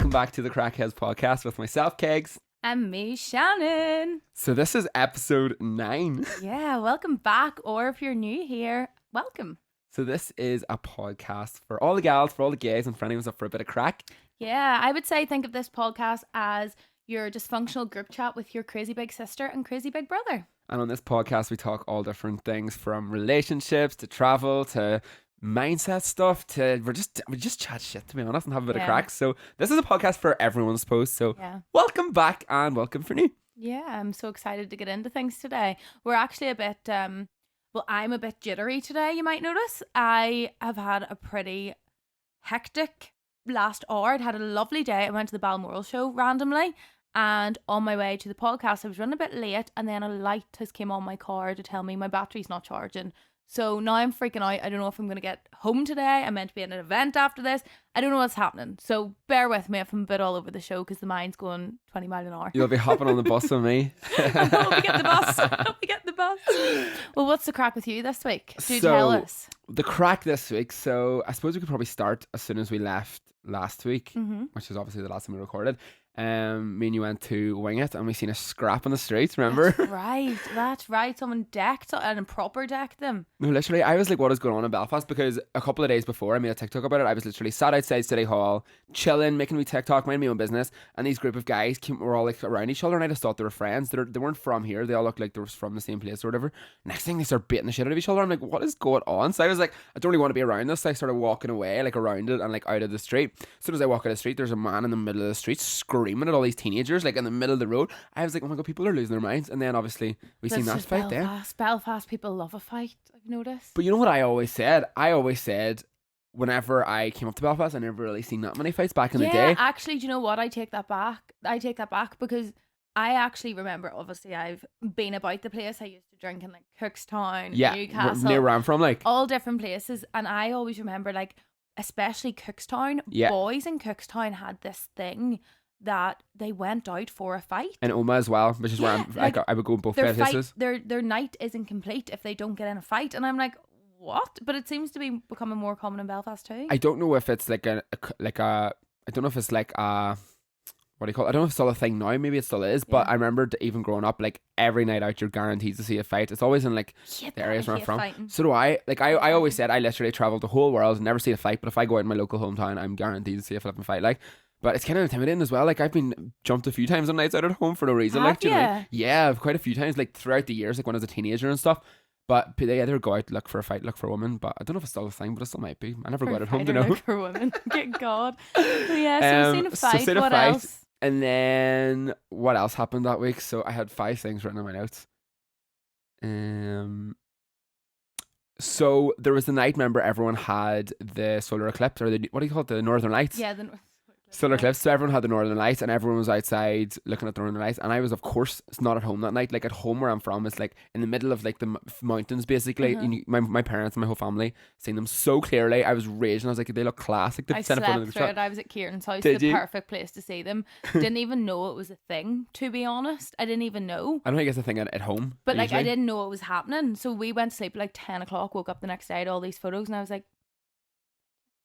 welcome back to the Craic Heads Podcast with myself, Kegs. And me, Shannon. So this is episode 9. Yeah, welcome back. Or if you're new here, welcome. So this is a podcast for all the gals, for all the gays, and for anyone who's up for a bit of crack. Yeah, I would say think of this podcast as your dysfunctional group chat with your crazy big sister and crazy big brother. And on this podcast, we talk all different things from relationships to travel to mindset stuff to we just chat shit, to be honest, and have a bit of crack. So this is a podcast for everyone, I suppose. So welcome back and welcome for new. Yeah, I'm so excited to get into things today. We're actually a bit I'm a bit jittery today, you might notice. I have had a pretty hectic last hour. I'd had a lovely day. I went to the Balmoral show randomly, and on my way to the podcast I was running a bit late, and then a light has came on my car to tell me my battery's not charging. So now I'm freaking out. I don't know if I'm going to get home today. I'm meant to be at an event after this. I don't know what's happening. So bear with me if I'm a bit all over the show because the mind's going 20 miles an hour. You'll be hopping on the bus with me. I'll be getting the bus. Well, what's the crack with you this week? Tell us. The crack this week. So I suppose we could probably start as soon as we left last week, which is obviously the last time we recorded. Me and you went to Wing It and we seen a scrap on the streets, remember? That's right. Someone decked and proper decked them. No, literally, I was like, what is going on in Belfast? Because a couple of days before I made a TikTok about it, I was literally sat outside City Hall, chilling, making me TikTok, minding my own business, and these group of guys were all like around each other, and I just thought they were friends. They weren't from here. They all looked like they were from the same place or whatever. Next thing, they start beating the shit out of each other. I'm like, what is going on? So I was like, I don't really want to be around this. So I started walking away, like around it and like out of the street. As soon as I walk out of the street, there's a man in the middle of the street screaming at all these teenagers, like in the middle of the road. I was like, oh my god, people are losing their minds. And then obviously we seen that fight there. Belfast people love a fight, I've noticed. But you know what I always said? Whenever I came up to Belfast, I never really seen that many fights back in the day. Actually, do you know what? I take that back because I actually remember, obviously, I've been about the place. I used to drink in like Cookstown, Newcastle, near where I'm from, like all different places. And I always remember, like, especially Cookstown, boys in Cookstown had this thing that they went out for a fight. And Oma as well, which is where I would go in both places. Their night isn't complete if they don't get in a fight. And I'm like, what? But it seems to be becoming more common in Belfast too. I don't know if it's what do you call it? I don't know if it's still a thing now. Maybe it still is. But I remember even growing up, like every night out, you're guaranteed to see a fight. It's always in like the areas where I'm from. Fighting. So do I. Like I always said, I literally traveled the whole world and never see a fight. But if I go out in my local hometown, I'm guaranteed to see a flipping fight. Like. But it's kind of intimidating as well. Like I've been jumped a few times on nights out at home for no reason. Yeah, quite a few times. Like throughout the years, like when I was a teenager and stuff. But they either go out, look for a fight, look for a woman. But I don't know if it's still a thing, but it still might be. I never go out at home to know. Look for women. Good God. Yeah, so we've seen a fight. What else? And then what else happened that week? So I had 5 things written in my notes. So there was the night, remember, everyone had the solar eclipse, or what do you call it, the Northern Lights? Yeah, the solar eclipse. So everyone had the Northern Lights and everyone was outside looking at the Northern Lights, and I was, of course, it's not at home that night. Like at home where I'm from, it's like in the middle of like the mountains basically. My parents and my whole family seen them so clearly. I was raging. I was like, they look classic. I slept through it. I was at Kieran's house. The perfect place to see them. Didn't even know it was a thing, to be honest. I didn't even know. I don't think it's a thing at home, but like I didn't know it was happening. So we went to sleep at like 10 o'clock, woke up the next day, had all these photos, and I was like,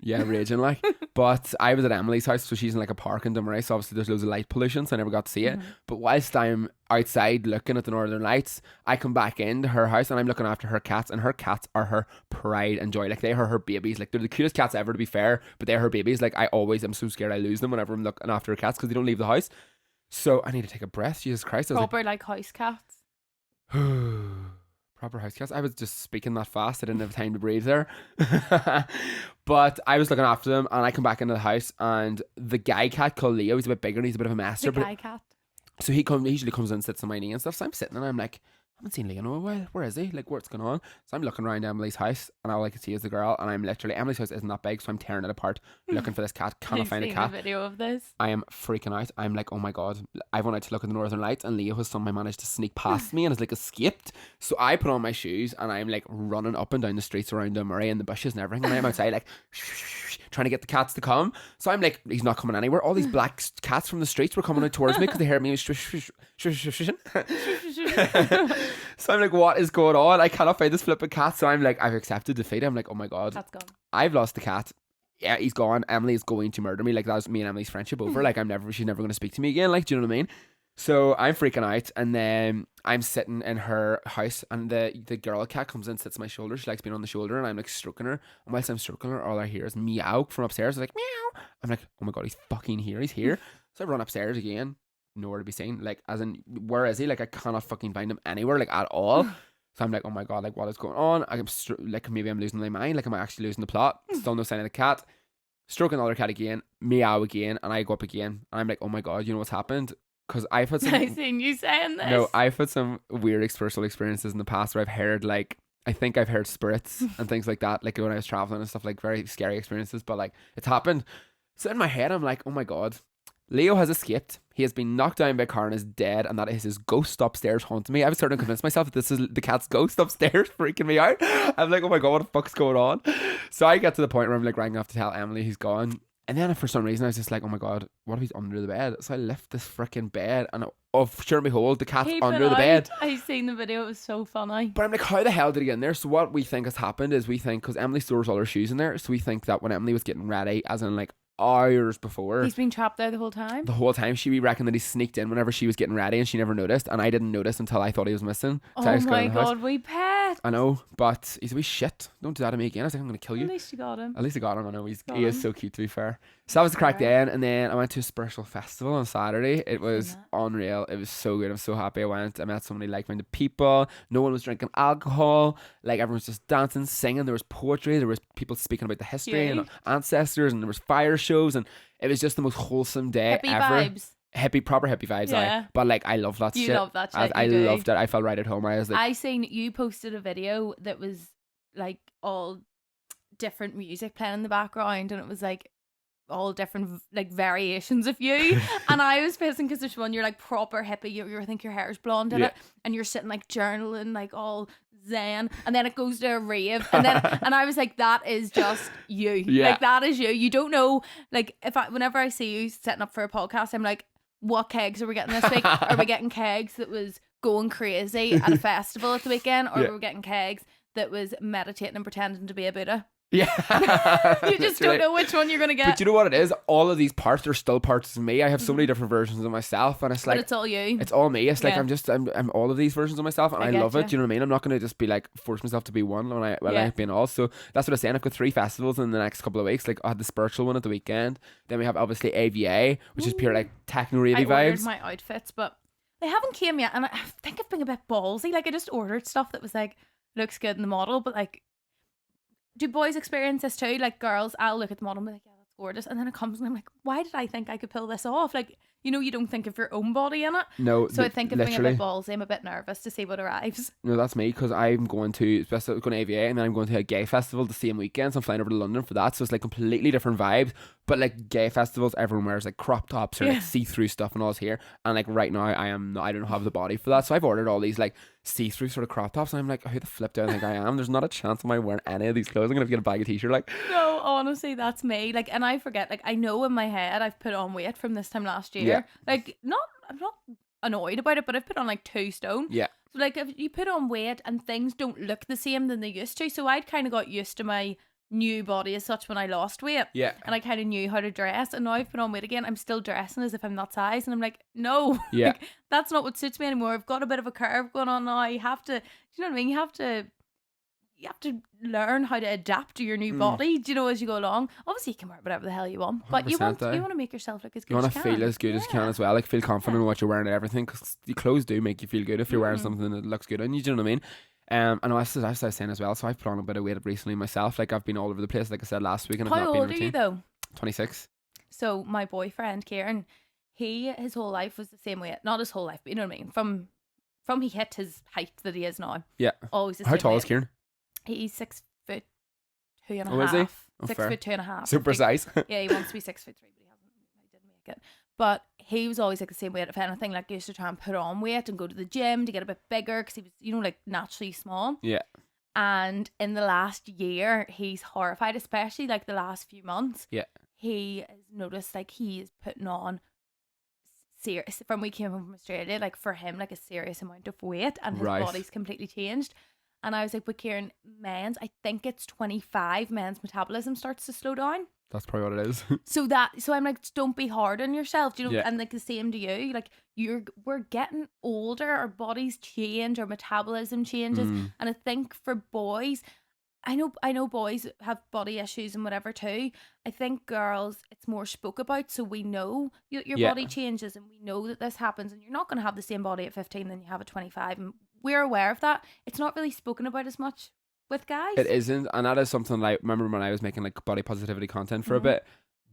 yeah, raging like. But I was at Emily's house, so she's in like a park in Dunmurray, so obviously there's loads of light pollution, so I never got to see it. But whilst I'm outside looking at the Northern Lights, I come back into her house and I'm looking after her cats, and her cats are her pride and joy. Like they are her babies. Like they're the cutest cats ever, to be fair, but they're her babies. Like I always am so scared I lose them whenever I'm looking after her cats because they don't leave the house. So I need to take a breath. Jesus Christ. Proper like house cats. Proper house cats. I was just speaking that fast. I didn't have time to breathe there. But I was looking after them, and I come back into the house, and the guy cat called Leo, he's a bit bigger and he's a bit of a messer. The guy cat. So he usually comes in and sits on my knee and stuff. So I'm sitting and I'm like, I haven't seen Leo in a while. Where is he? Like, what's going on? So I'm looking around Emily's house, and all I can see is the girl, and I'm literally, Emily's house isn't that big, so I'm tearing it apart looking for this cat. Cannot find a cat. I've seen a video of this. I am freaking out. I'm like, oh my god. I went out to look at the Northern Lights, and Leo has somehow managed to sneak past me and has like escaped. So I put on my shoes and I'm like running up and down the streets around Dunmurray and the bushes and everything, and I'm outside like trying to get the cats to come. So I'm like, he's not coming anywhere. All these black cats from the streets were coming out towards me because they heard me. So I'm like, what is going on? I cannot find this flipping cat. So I'm like, I've accepted defeat. I'm like, oh my god, Cat's gone. I've lost the cat. yeah, he's gone. Emily is going to murder me. Like, that was me and Emily's friendship over. Like, she's never going to speak to me again. Like, do you know what I mean? So I'm freaking out, and then I'm sitting in her house, and the girl cat comes in, sits on my shoulder. She likes being on the shoulder, and I'm like stroking her. And whilst I'm stroking her, all I hear is meow from upstairs. I'm like, meow. I'm like, oh my god, he's fucking here. He's here. So I run upstairs again, nowhere to be seen. Like, as in, where is he? Like, I cannot fucking find him anywhere, like, at all. So I'm like, oh my god, like, what is going on? Like, maybe I'm losing my mind. Like, am I actually losing the plot? Still no sign of the cat. Stroking the other cat again, meow again, and I go up again. And I'm like, oh my god, you know what's happened? Because I've had some. I seen you saying this. No, I've had some weird personal experiences in the past where I've heard, like, I think I've heard spirits and things like that, like when I was traveling and stuff, like very scary experiences, but like it's happened. So in my head, I'm like, oh my god, Leo has escaped. He has been knocked down by a car and is dead, and that is his ghost upstairs haunting me. I was starting to convince myself that this is the cat's ghost upstairs freaking me out. I'm like, oh my god, what the fuck's going on? So I get to the point where I'm like ringing off to tell Emily he's gone. And then for some reason I was just like, oh my god, what if he's under the bed? So I lift this freaking bed, and sure and behold, the cat's under the bed. I seen the video, it was so funny. But I'm like, how the hell did he get in there? So what we think has happened is because Emily stores all her shoes in there, so we think that when Emily was getting ready, as in like hours before, he's been trapped there the whole time. We reckon that he sneaked in whenever she was getting ready, and she never noticed, and I didn't notice until I thought he was missing. So oh my god, we pet. I know, but he's a wee shit. Don't do that to me again. I was like, I'm gonna kill you. At least you got him. I know he is so cute, to be fair. So that was the crack then, and then I went to a spiritual festival on Saturday. It was unreal. It was so good. I'm so happy I went. I met so many like-minded people. No one was drinking alcohol. Like, everyone was just dancing, singing. There was poetry. There was people speaking about the history and ancestors, and there was fire shows, and it was just the most wholesome day ever. Proper hippie vibes. Yeah. But like, I love that shit. You love that shit. I loved it. I felt right at home. I was like, I seen you posted a video that was like all different music playing in the background, and it was like all different like variations of you. And I was pissing because there's one you're like proper hippie. You think your hair's blonde in it, and you're sitting like journaling like all zen, and then it goes to a rave, and then and I was like, that is just you. Like, that is you. You don't know, like, whenever I see you setting up for a podcast, I'm like, what kegs are we getting this week? Are we getting kegs that was going crazy at a festival at the weekend, or are we getting kegs that was meditating and pretending to be a Buddha? Yeah. You just don't know which one you're going to get. But you know what it is? All of these parts are still parts of me. I have so many different versions of myself, and it's like, but it's all you. It's all me. It's like I'm all of these versions of myself, and I love it. Do you know what I mean? I'm not going to just be like force myself to be one when I like being all. So that's what I'm saying. I've got 3 festivals in the next couple of weeks. Like, I had the spiritual one at the weekend. Then we have obviously AVA, which is pure like techno ravey vibes. I ordered my outfits, but they haven't came yet, and I think I've been a bit ballsy. Like, I just ordered stuff that was like, looks good in the model, but like, do boys experience this too? Like, girls, I'll look at the model and be like, yeah, that's gorgeous, and then it comes and I'm like, why did I think I could pull this off? Like, you know, you don't think of your own body in it. No. So I think of being a bit ballsy. I'm a bit nervous to see what arrives. No, that's me, because I'm going to AVA, and then I'm going to a gay festival the same weekend, so I'm flying over to London for that. So it's like completely different vibes. But like, gay festivals, everyone wears like crop tops or like see-through stuff, and all's here. And like, right now I don't have the body for that. So I've ordered all these like see-through sort of crop tops, and I'm like, who the flip do I think I am? There's not a chance of my wearing any of these clothes. I'm gonna have to get a baggy t-shirt. Like, no, honestly, that's me. Like, and I forget. Like, I know in my head I've put on weight from this time last year. Yeah. Like, I'm not annoyed about it, but I've put on like 2 stone. Yeah. So like, if you put on weight and things don't look the same than they used to, so I'd kind of got used to my new body as such when I lost weight. Yeah. And I kind of knew how to dress, and now I've put on weight again. I'm still dressing as if I'm that size, and I'm like, no. Yeah. Like, that's not what suits me anymore. I've got a bit of a curve going on now. You have to, do you know what I mean? You have to learn how to adapt to your new body, do you know, as you go along. Obviously you can wear whatever the hell you want, but you want to make yourself look as good as you can. You want to feel as good as you can as well, like feel confident in what you're wearing and everything, because the clothes do make you feel good if you're wearing something that looks good on you, do you know what I mean? And I was saying as well, so I've put on a bit of weight recently myself. Like, I've been all over the place, like I said last week, and I've not been routine. How old are you though? 26. So my boyfriend Kieran, his whole life was the same weight. Not his whole life, but you know what I mean, from he hit his height that he is now. Yeah. Always the same. How tall is Kieran? He's 6'2.5". Oh, is he? Oh, 6'2.5". Super size. Yeah, he wants to be 6'3", but he didn't make it. But he was always like the same weight. If anything, like, he used to try and put on weight and go to the gym to get a bit bigger, because he was, you know, like, naturally small. Yeah. And in the last year, he's horrified, especially like the last few months. Yeah. He has noticed like he is putting on serious, from when we came home from Australia, like for him, like a serious amount of weight, and his body's completely changed. And I was like, but Kieran, I think it's 25, men's metabolism starts to slow down. That's probably what it is. So I'm like, don't be hard on yourself, do you know? Yeah. And like the same to you, like we're getting older, our bodies change, our metabolism changes. And I think for boys, I know boys have body issues and whatever too. I think girls, it's more spoke about, so we know your body changes, and we know that this happens, and you're not going to have the same body at 15 than you have at 25, and we're aware of that. It's not really spoken about as much with guys. It isn't, and that is something like, remember when I was making like body positivity content for a bit,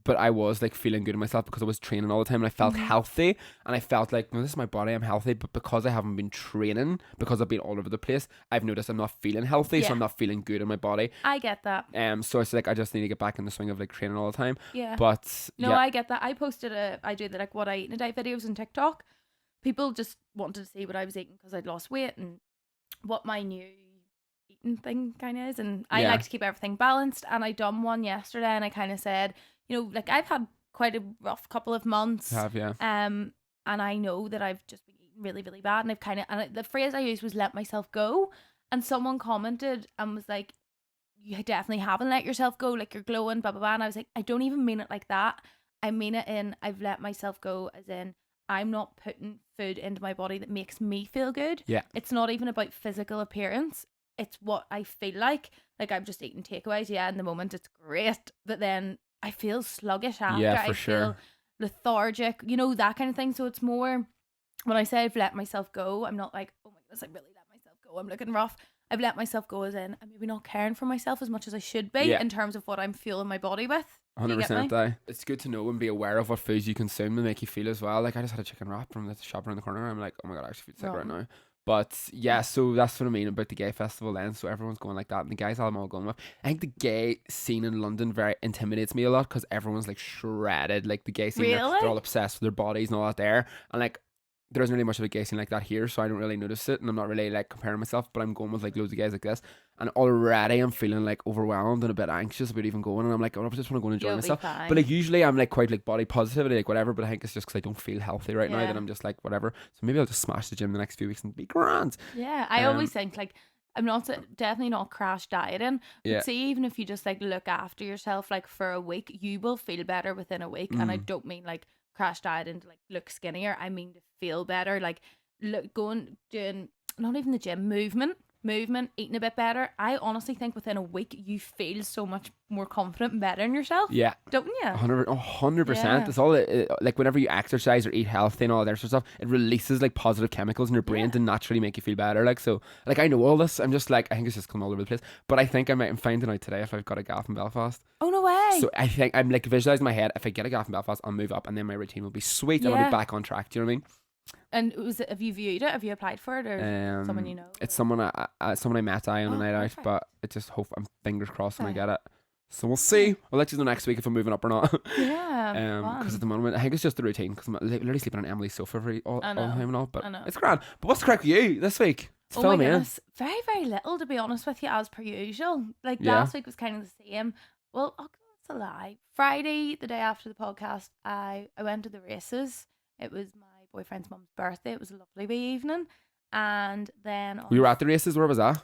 but I was like feeling good in myself because I was training all the time and I felt healthy, and I felt like, no, this is my body, I'm healthy, but because I haven't been training, because I've been all over the place, I've noticed I'm not feeling healthy, so I'm not feeling good in my body. I get that. So it's like I just need to get back in the swing of like training all the time. Yeah. But no, I get that. I posted I do the like what I eat in a day videos on TikTok. People just wanted to see what I was eating because I'd lost weight and what my new eating thing kind of is, and I like to keep everything balanced, and I done one yesterday, and I kind of said, you know, like I've had quite a rough couple of months, and I know that I've just been eating really, really bad, and I've kind of, and the phrase I used was let myself go, and someone commented and was like, you definitely haven't let yourself go, like you're glowing, blah blah blah, and I was like, I don't even mean it like that. I mean it in, I've let myself go as in, I'm not putting food into my body that makes me feel good. Yeah. It's not even about physical appearance. It's what I feel like. Like I'm just eating takeaways. Yeah, in the moment it's great, but then I feel sluggish after. Yeah, for I sure. feel lethargic, you know, that kind of thing. So it's more, when I say I've let myself go, I'm not like, oh my goodness, I really let myself go, I'm looking rough. I've let myself go as in, I'm maybe not caring for myself as much as I should be in terms of what I'm fueling my body with. 100%. It's good to know and be aware of what foods you consume and make you feel as well. Like I just had a chicken wrap from the shop around the corner. I'm like, oh my god, I actually feel sick right now. But yeah, so that's what I mean about the gay festival then. So everyone's going like that, and the guys I'm all going with. I think the gay scene in London very intimidates me a lot because everyone's like shredded. Like the gay scene, they're all obsessed with their bodies and all that there. And like there isn't really much of a gay scene like that here, so I don't really notice it, and I'm not really like comparing myself, but I'm going with like loads of guys like this, and already I'm feeling like overwhelmed and a bit anxious about even going, and I'm like, oh, I just want to go and enjoy myself. But like usually I'm like quite like body positivity, like whatever, but I think it's just because I don't feel healthy right now that I'm just like whatever. So maybe I'll just smash the gym the next few weeks and be grand. Yeah, I always think like, I'm not definitely not crash dieting, but see, even if you just like look after yourself like for a week, you will feel better within a week. And I don't mean like crash dieting to like look skinnier, I mean to feel better, like doing not even the gym, movement, eating a bit better. I honestly think within a week you feel so much more confident and better in yourself. Yeah, don't you? 100%. It's all like whenever you exercise or eat healthy and all that sort of stuff, it releases like positive chemicals in your brain to naturally make you feel better. Like, so like I know all this. I'm just like, I think it's just come all over the place. But I think I'm finding out today if I've got a gaff in Belfast. Oh no way! So I think I'm like visualizing in my head, if I get a gaff in Belfast, I'll move up and then my routine will be sweet and I'll be back on track. Do you know what I mean? And have you viewed it? Have you applied for it, or someone you know? It's someone I met on a night out, but it just hope I'm fingers crossed when I get it. So we'll see. I'll let you know next week if I'm moving up or not. Yeah. Because at the moment I think it's just the routine. Because I'm literally sleeping on Emily's sofa all the time and all. But it's grand. But what's the crack with you this week? Oh my goodness, very very little to be honest with you, as per usual. Like last week was kind of the same. Well, that's a lie. Friday, the day after the podcast, I went to the races. It was my boyfriend's mum's birthday. It was a lovely wee evening, and then we were at the races. Where was that?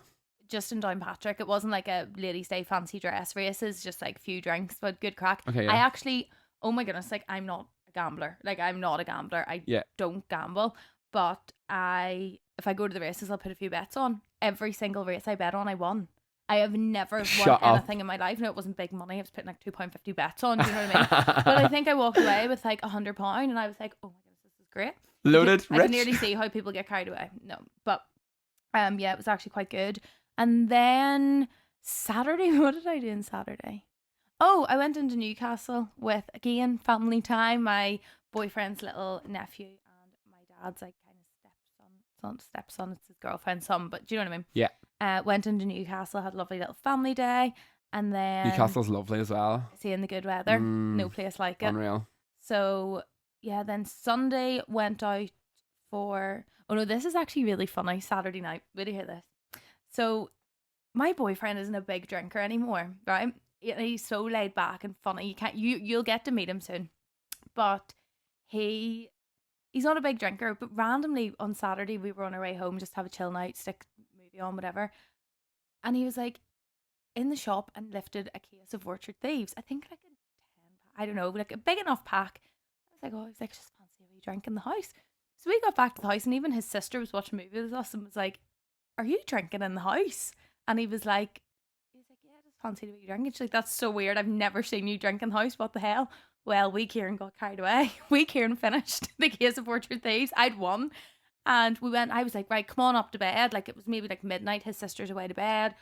Just in Downpatrick. It wasn't like a ladies' day fancy dress races. Just like a few drinks, but good crack. Okay, I actually, oh my goodness, like I'm not a gambler. I don't gamble, but if I go to the races, I'll put a few bets on. Every single race I bet on, I won. I have never won anything in my life. No, it wasn't big money. I was putting like £2.50 bets on. Do you know what I mean? But I think I walked away with like £100, and I was like, oh my goodness, this is great. Loaded, I can nearly see how people get carried away. No, but yeah, it was actually quite good. And then Saturday, what did I do on Saturday? Oh, I went into Newcastle with, again, family time. My boyfriend's little nephew and my dad's like kind of stepson. It's his girlfriend's son, but do you know what I mean? Yeah. Went into Newcastle, had a lovely little family day, and then Newcastle's lovely as well. Seeing the good weather, no place like it. Unreal. So yeah, then Sunday went out for. Oh no, this is actually really funny. Saturday night, wait to hear this. So my boyfriend isn't a big drinker anymore, right? He's so laid back and funny. You'll get to meet him soon, but he's not a big drinker. But randomly on Saturday we were on our way home, just have a chill night, stick movie on, whatever. And he was like in the shop and lifted a case of Orchard Thieves. I think like a 10, I don't know, like a big enough pack. I was like, just fancy a wee drink in the house. So we got back to the house, and even his sister was watching a movie with us and was like, are you drinking in the house? And he was like, yeah, just fancy a wee drink. And she's like, that's so weird. I've never seen you drink in the house. What the hell? Well, Kieran got carried away. Kieran finished the case of Orchard Thieves. I'd won. And we went, I was like, right, come on up to bed. Like, it was maybe like midnight. His sister's away to bed.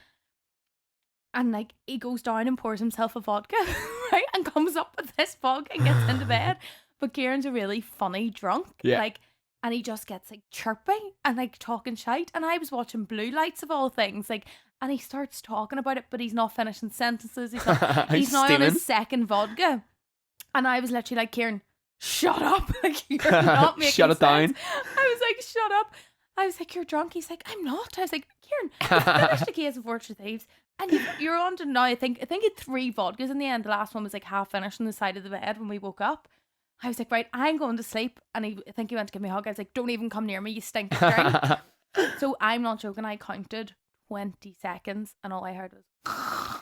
And like, he goes down and pours himself a vodka, right? And comes up with this vodka and gets into bed. But Kieran's a really funny drunk. Yeah. Like, and he just gets like chirpy and like talking shite. And I was watching Blue Lights of all things. Like, and he starts talking about it, but he's not finishing sentences. He's not on his second vodka. And I was literally like, Kieran, shut up. Like, you're not making Shut it sense. down. I was like, shut up. I was like, you're drunk. He's like, I'm not. I was like, Kieran, you finished the case of Orchard Thieves. And you're on to now, I think he had 3 vodkas in the end. The last one was like half finished on the side of the bed when we woke up. I was like, right, I'm going to sleep. And I think he went to give me a hug. I was like, don't even come near me, you stink of drink. So I'm not joking. I counted 20 seconds and all I heard was,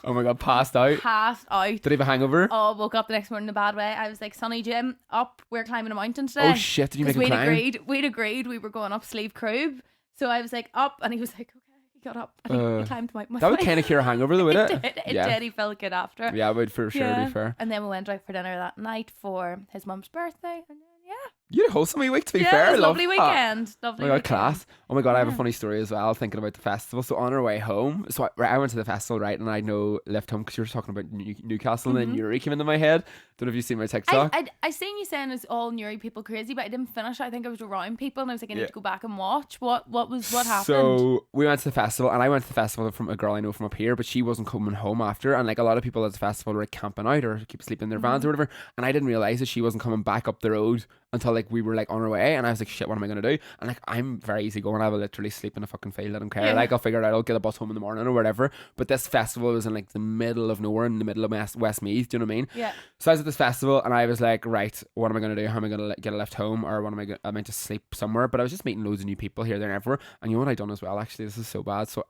oh my God, passed out. Did he have a hangover? Oh, woke up the next morning in a bad way. I was like, Sonny, Jim, up, we're climbing a mountain today. Oh shit, did you make him climb? We'd agreed we were going up Sleeve Croob. So I was like, up, and he was like, okay. He got up and he climbed the mountain. That would kind of cure a hangover though, wouldn't it? It did. He felt good after. Yeah, it would for sure, to be fair. And then we went out for dinner that night for his mum's birthday. And then, You had a wholesome wee week, to be yeah, fair. It was a lovely weekend. Lovely oh my God, weekend. class. Oh my God, I have a funny story as well, thinking about the festival. So on our way home, so I went to the festival, right, and I left home because you were talking about Newcastle, and then Newry came into my head. Don't know if you've seen my TikTok. I seen you saying it's all Newry people crazy, but I didn't finish. I think I was around people, and I was like, I need to go back and watch. What happened? So we went to the festival, and I went to the festival from a girl I know from up here, but she wasn't coming home after. And like a lot of people at the festival were like, camping out or keep sleeping in their vans or whatever. And I didn't realize that she wasn't coming back up the road until like we were like on our way. And I was like, shit, what am I gonna do? And like, I'm very easy going. I will literally sleep in a fucking field. I don't care. Like, I'll figure it out. I'll get a bus home in the morning or whatever. But this festival was in like the middle of nowhere, in the middle of Westmeath. Do you know what I mean? Yeah. So I was at this festival, and I was like, right, what am I gonna do? How am I gonna get a lift home, or what am I gonna? I meant to sleep somewhere. But I was just meeting loads of new people here, there, and everywhere. And you know what I done as well? Actually, this is so bad. So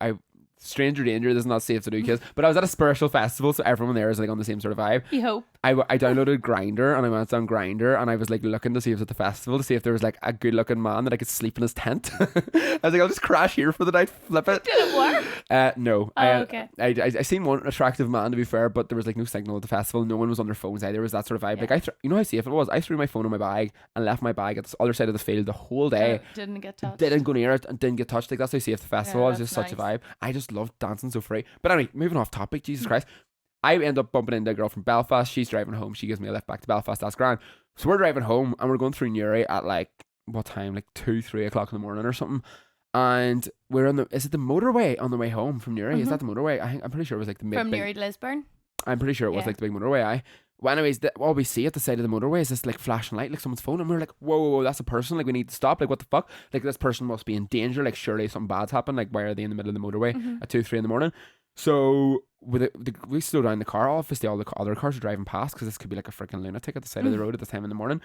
stranger danger. This is not safe to do, kids. But I was at a spiritual festival, so everyone there is like on the same sort of vibe. You hope. I downloaded Grindr, and I went on Grindr, and I was like looking to see if it was at the festival, to see if there was like a good looking man that I could sleep in his tent. I was like, I'll just crash here for the night, flip it. Did it work? No. Okay. I seen one attractive man, to be fair, but there was like no signal at the festival. No one was on their phones either. There was that sort of vibe. Yeah. Like you know how safe it was. I threw my phone in my bag and left my bag at the other side of the field the whole day. Didn't get touched. Didn't go near it and didn't get touched. Like, that's how safe the festival was. Just such a vibe. I just loved dancing so free. But anyway, moving off topic. Jesus Christ. I end up bumping into a girl from Belfast. She's driving home. She gives me a lift back to Belfast. That's grand. So we're driving home, and we're going through Newry at like, what time? Like 2-3 o'clock in the morning or something. And we're on is it the motorway on the way home from Newry? Is that the motorway? I'm pretty sure it was like the from Newry to Lisburn. I'm pretty sure it was like the big motorway. Well, anyways, all we see at the side of the motorway is this like flashing light, like someone's phone, and we're like, whoa, that's a person. Like, we need to stop. Like, what the fuck? Like, this person must be in danger. Like, surely something bad's happened. Like, why are they in the middle of the motorway at 2-3 in the morning? So we slow down the car. Obviously, all the other cars are driving past, because this could be like a freaking lunatic at the side of the road at this time in the morning.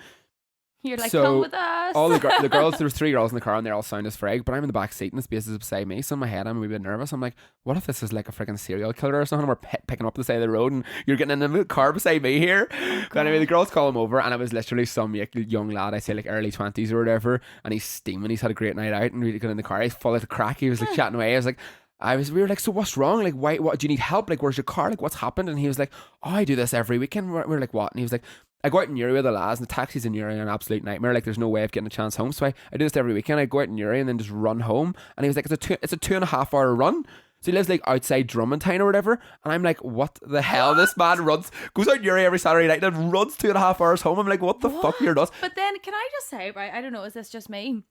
You're like, so come with us. All the girls, there was 3 girls in the car, and they're all sound as frig, but I'm in the back seat, and the space is beside me. So in my head, I'm a wee bit nervous. I'm like, what if this is like a freaking serial killer or something? We're picking up the side of the road, and you're getting in the car beside me here. But anyway, the girls call him over, and it was literally some young lad, I say like early 20s or whatever, and he's steaming. He's had a great night out, and we got in the car. He's full of the crack. He was like chatting away. We were like, so what's wrong? Like, why? What do you need help? Like, where's your car? Like, what's happened? And he was like, oh, I do this every weekend. We're like, what? And he was like, I go out in Newry with the lads, and the taxis in Newry are an absolute nightmare. Like, there's no way of getting a chance home. So I do this every weekend. I go out in Newry and then just run home. And he was like, it's a 2.5 hour run. So he lives like outside Drummondtown or whatever. And I'm like, what the hell? This man goes out Newry every Saturday night and runs 2.5 hours home. I'm like, what the fuck, you're nuts? But then, can I just say, right, I don't know, is this just me?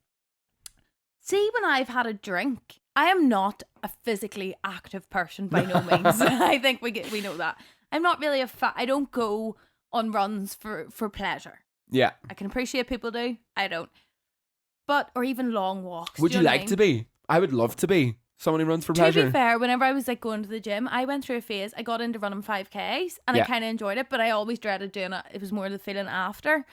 See, when I've had a drink, I am not a physically active person by no means. I think we know that. I'm not really I don't go on runs for pleasure. Yeah. I can appreciate people do. I don't. Or even long walks. Would you like to be? I would love to be someone who runs for pleasure. To be fair, whenever I was like going to the gym, I went through a phase. I got into running 5Ks and I kind of enjoyed it, but I always dreaded doing it. It was more the feeling after.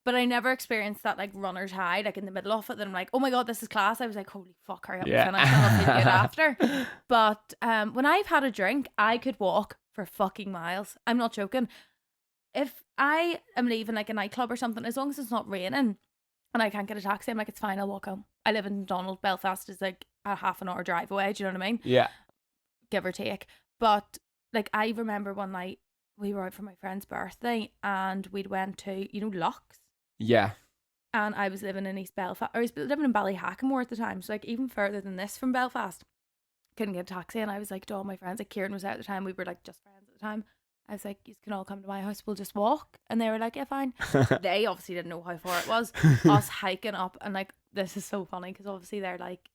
But I never experienced that like runner's high, like in the middle of it. Then I'm like, oh my God, this is class. I was like, holy fuck, hurry up and finish. And I'll feel good after. But when I've had a drink, I could walk for fucking miles. I'm not joking. If I am leaving like a nightclub or something, as long as it's not raining and I can't get a taxi, I'm like, it's fine, I'll walk home. I live in Donald. Belfast is like a half an hour drive away. Do you know what I mean? Yeah. Give or take. But like, I remember one night we were out for my friend's birthday and we'd went to, you know, Locks. Yeah. And I was living in East Belfast, or I was living in Ballyhackamore at the time, so like even further than this from Belfast. Couldn't get a taxi, and I was like to all my friends, like Kieran was out at the time, we were like just friends at the time. I was like, you can all come to my house, we'll just walk. And they were like, yeah, fine. They obviously didn't know how far it was. Us hiking up, and like, this is so funny because obviously they're like,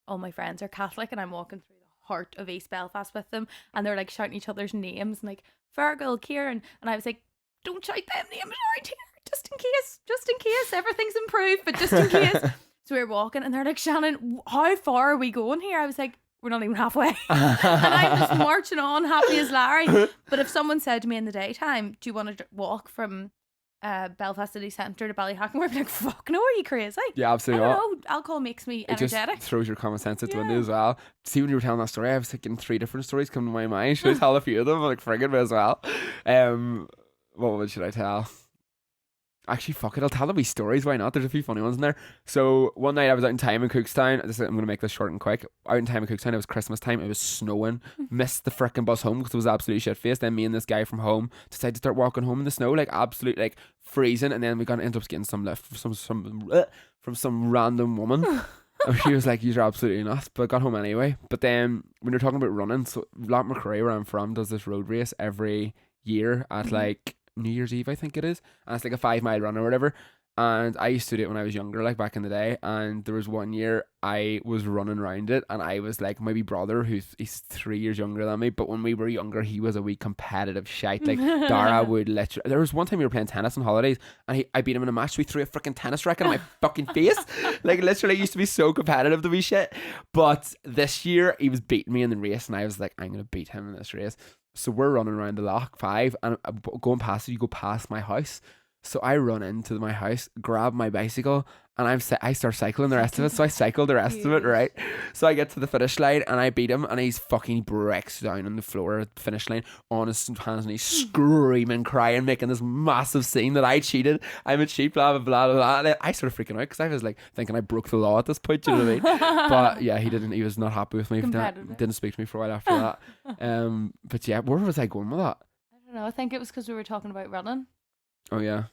all my friends are Catholic, and I'm walking through the heart of East Belfast with them, and they're like shouting each other's names, and like Fergal, Kieran, and I was like, don't shout them names around here. Just in case, everything's improved, but just in case. So we were walking and they're like, Shannon, how far are we going here? I was like, we're not even halfway. And I'm just marching on, happy as Larry. But if someone said to me in the daytime, do you want to walk from Belfast City Centre to Ballyhackamore? I'd be like, fuck no, are you crazy? Yeah, absolutely. I don't know, alcohol makes me energetic. It just throws your common sense out the window as well. See, when you were telling that story, I was thinking 3 different stories come to my mind. Should I tell a few of them? I'm like, friggin' me as well. What one should I tell? Actually, fuck it, I'll tell the wee stories, why not? There's a few funny ones in there. So one night I was out in time in Cookstown. I'm going to make this short and quick. Out in time in Cookstown, it was Christmas time, it was snowing. Missed the frickin' bus home because it was absolutely shit-faced. Then me and this guy from home decided to start walking home in the snow, like absolute like freezing. And then we ended up getting some lift from some random woman. And she was like, you're absolutely nuts. But I got home anyway. But then when you're talking about running, so Lochmacrae, where I'm from, does this road race every year at like New Year's Eve, I think it is, and it's like a 5-mile run or whatever. And I used to do it when I was younger, like back in the day. And there was one year I was running around it, and I was like, my wee brother, he's 3 years younger than me, but when we were younger, he was a wee competitive shite. Like Dara would literally. There was one time we were playing tennis on holidays, and I beat him in a match. We threw a freaking tennis racket in my fucking face. Like literally, I used to be so competitive to be shit. But this year, he was beating me in the race, and I was like, I'm gonna beat him in this race. So we're running around the Loch 5, and going past it, you go past my house. So I run into my house, grab my bicycle, and I start cycling the rest of it. So I cycle the rest of it, right? So I get to the finish line, and I beat him, and he's fucking breaks down on the floor at the finish line on his hands, and he's screaming, crying, making this massive scene that I cheated. I'm a cheat, blah, blah, blah, blah, blah. I started freaking out because I was like thinking I broke the law at this point, do you know what I mean? But yeah, he was not happy with me. Didn't speak to me for a while after that. But yeah, where was I going with that? I don't know. I think it was because we were talking about running. Oh yeah.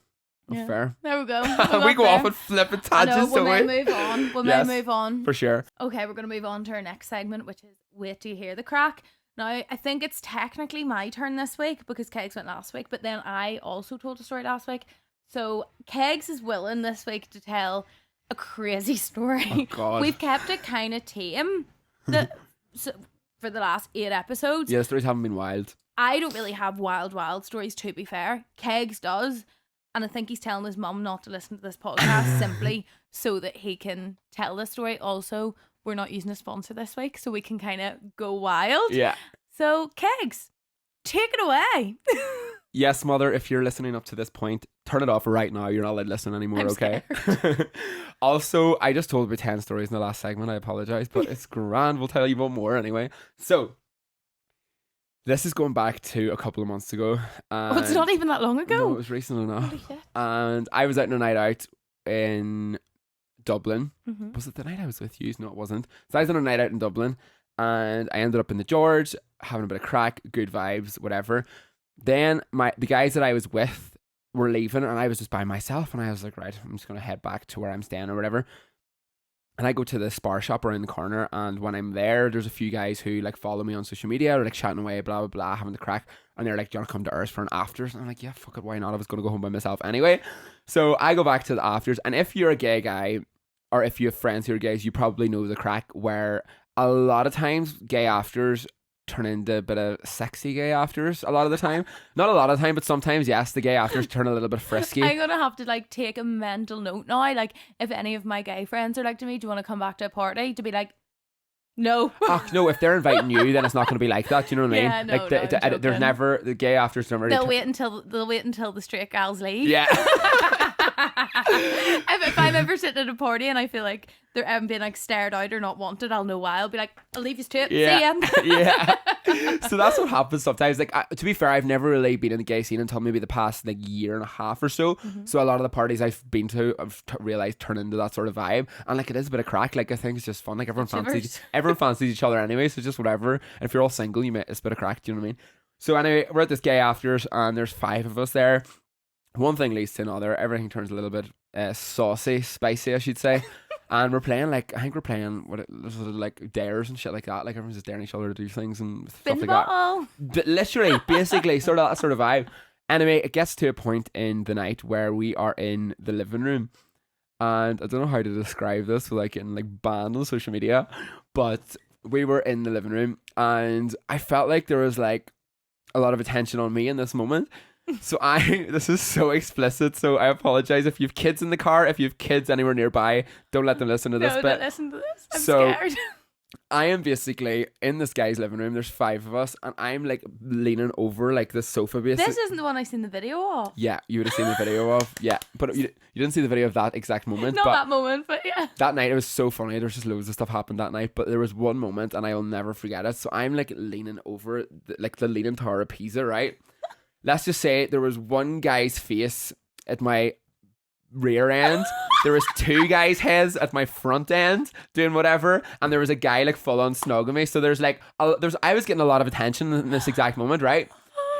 Yeah. Fair. There we go. We go off on flipping tangents, we may move on. We may move on. For sure. Okay, we're going to move on to our next segment, which is Wait Till You Hear the Crack. Now, I think it's technically my turn this week because Kegs went last week, but then I also told a story last week. So Kegs is willing this week to tell a crazy story. Oh, God. We've kept it kind of tame for the last 8 episodes. Yeah, the stories haven't been wild. I don't really have wild stories, to be fair. Kegs does. And I think he's telling his mum not to listen to this podcast simply so that he can tell this story. Also, we're not using a sponsor this week, so we can kind of go wild. Yeah. So, Kegs, take it away. Yes, mother, if you're listening up to this point, turn it off right now. You're not allowed to listen anymore, I'm okay? Scared. Also, I just told about 10 stories in the last segment. I apologise, but it's grand. We'll tell you one more anyway. So, this is going back to a couple of months ago. Oh, it's not even that long ago? No, it was recent enough. And I was out on a night out in Dublin. Mm-hmm. Was it the night I was with you? No, it wasn't. So I was on a night out in Dublin, and I ended up in the George, having a bit of crack, good vibes, whatever. Then the guys that I was with were leaving, and I was just by myself, and I was like, right, I'm just going to head back to where I'm staying or whatever. And I go to this bar shop around the corner, and when I'm there, there's a few guys who like follow me on social media or like chatting away, blah blah blah, having the crack, and they're like, do you want to come to ours for an afters? And I'm like, yeah, fuck it, why not? I was going to go home by myself anyway. So I go back to the afters, and if you're a gay guy, or if you have friends who are gays, you probably know the crack where a lot of times gay afters turn into a bit of sexy gay afters a lot of the time. Not a lot of the time, but sometimes, yes, the gay afters turn a little bit frisky. I'm going to have to like take a mental note now. Like if any of my gay friends are like to me, do you want to come back to a party? To be like, no. No, if they're inviting you, then it's not going to be like that. Do you know what I mean? Yeah, no, like there's never, the gay afters never. They'll wait until the straight gals leave. Yeah. if I'm ever sitting at a party and I feel like they're being like stared out or not wanted, I'll know why. I'll be like, I'll leave you to it. Yeah. See ya. Yeah. So that's what happens sometimes. Like, to be fair, I've never really been in the gay scene until maybe the past like year and a half or so. So a lot of the parties I've been to, I've realized turn into that sort of vibe, and like it is a bit of crack. Like I think it's just fun. Like everyone fancies each other anyway, so just whatever. And if you're all single, it's a bit of crack. Do you know what I mean? So anyway, we're at this gay afters, and there's 5 of us there. One thing leads to another. Everything turns a little bit saucy, spicy, I should say. And we're playing like like dares and shit like that. Like everyone's just daring each other to do things and stuff like that. But literally, basically, sort of that sort of vibe. Anyway, it gets to a point in the night where we are in the living room, and I don't know how to describe this without getting like banned on social media, but we were in the living room, and I felt like there was like a lot of attention on me in this moment. So this is so explicit, so I apologize if you have kids in the car. If you have kids anywhere nearby, don't let them listen to this. No, don't listen to this. I'm scared. I am basically in this guy's living room. There's 5 of us, and I'm like leaning over like the sofa basically. This isn't the one I seen the video of. Yeah, you would have seen the video of. Yeah, but you didn't see the video of that exact moment. Not that moment, but yeah. That night it was so funny. There was just loads of stuff happened that night, but there was one moment, and I will never forget it. So I'm like leaning over like the Leaning Tower of Pisa, right? Let's just say there was one guy's face at my rear end. There was 2 guys' heads at my front end doing whatever, and there was a guy like full on snogging me. So there's like I was getting a lot of attention in this exact moment, right?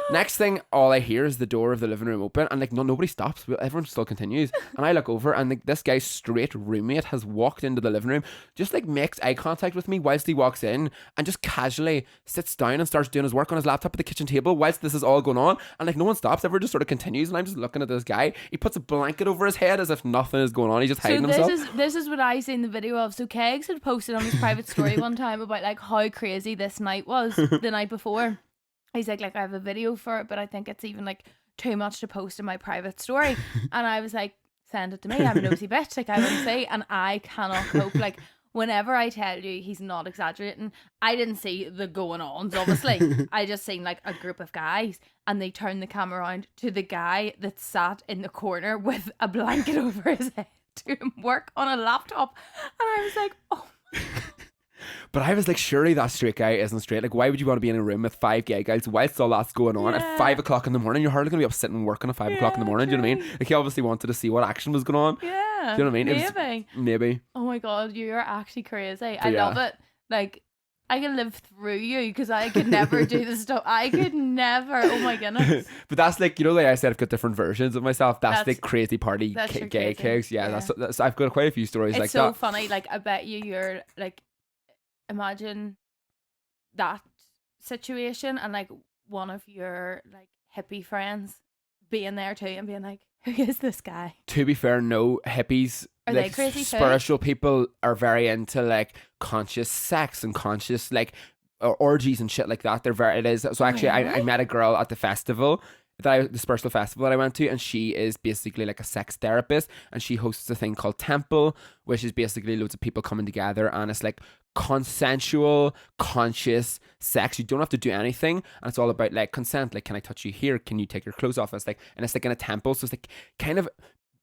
Next thing, all I hear is the door of the living room open, and like nobody stops. Everyone still continues, and I look over, and like this guy's straight roommate has walked into the living room, just like makes eye contact with me whilst he walks in, and just casually sits down and starts doing his work on his laptop at the kitchen table whilst this is all going on, and like no one stops. Everyone just sort of continues, and I'm just looking at this guy. He puts a blanket over his head as if nothing is going on. He's just hiding himself. This is what I see in the video of. So Kegs had posted on his private story one time about like how crazy this night was the night before. He's like I have a video for it, but I think it's even like too much to post in my private story. And I was like, send it to me. I'm a nosy bitch. Like I want to see, and I cannot cope. Like whenever I tell you he's not exaggerating, I didn't see the going ons. Obviously, I just seen like a group of guys, and they turned the camera around to the guy that sat in the corner with a blanket over his head doing work on a laptop, and I was like, oh. But I was like, surely that straight guy isn't straight. Like, why would you want to be in a room with 5 gay guys whilst all that's going on at 5 o'clock in the morning? You're hardly going to be up sitting and working at 5 o'clock in the morning. Do you know what I mean? Like, he obviously wanted to see what action was going on. Yeah. Do you know what I mean? Maybe. Oh my God, you're actually crazy. I love it. Like, I can live through you because I could never do this stuff. I could never. Oh my goodness. But that's like, like I said, I've got different versions of myself. That's the crazy party gay Kegs. Yeah, that's I've got quite a few stories like that. It's so funny. Like, I bet you're like, imagine that situation and like one of your like hippie friends being there too and being like, who is this guy? To be fair, no, hippies are like they crazy spiritual people are very into like conscious sex and conscious like orgies and shit like that. It is. So actually I met a girl at the festival the spiritual festival that I went to, and she is basically like a sex therapist, and she hosts a thing called Temple, which is basically loads of people coming together, and it's like consensual, conscious sex. You don't have to do anything, and it's all about like consent. Like, can I touch you here? Can you take your clothes off? It's like in a temple, so it's like kind of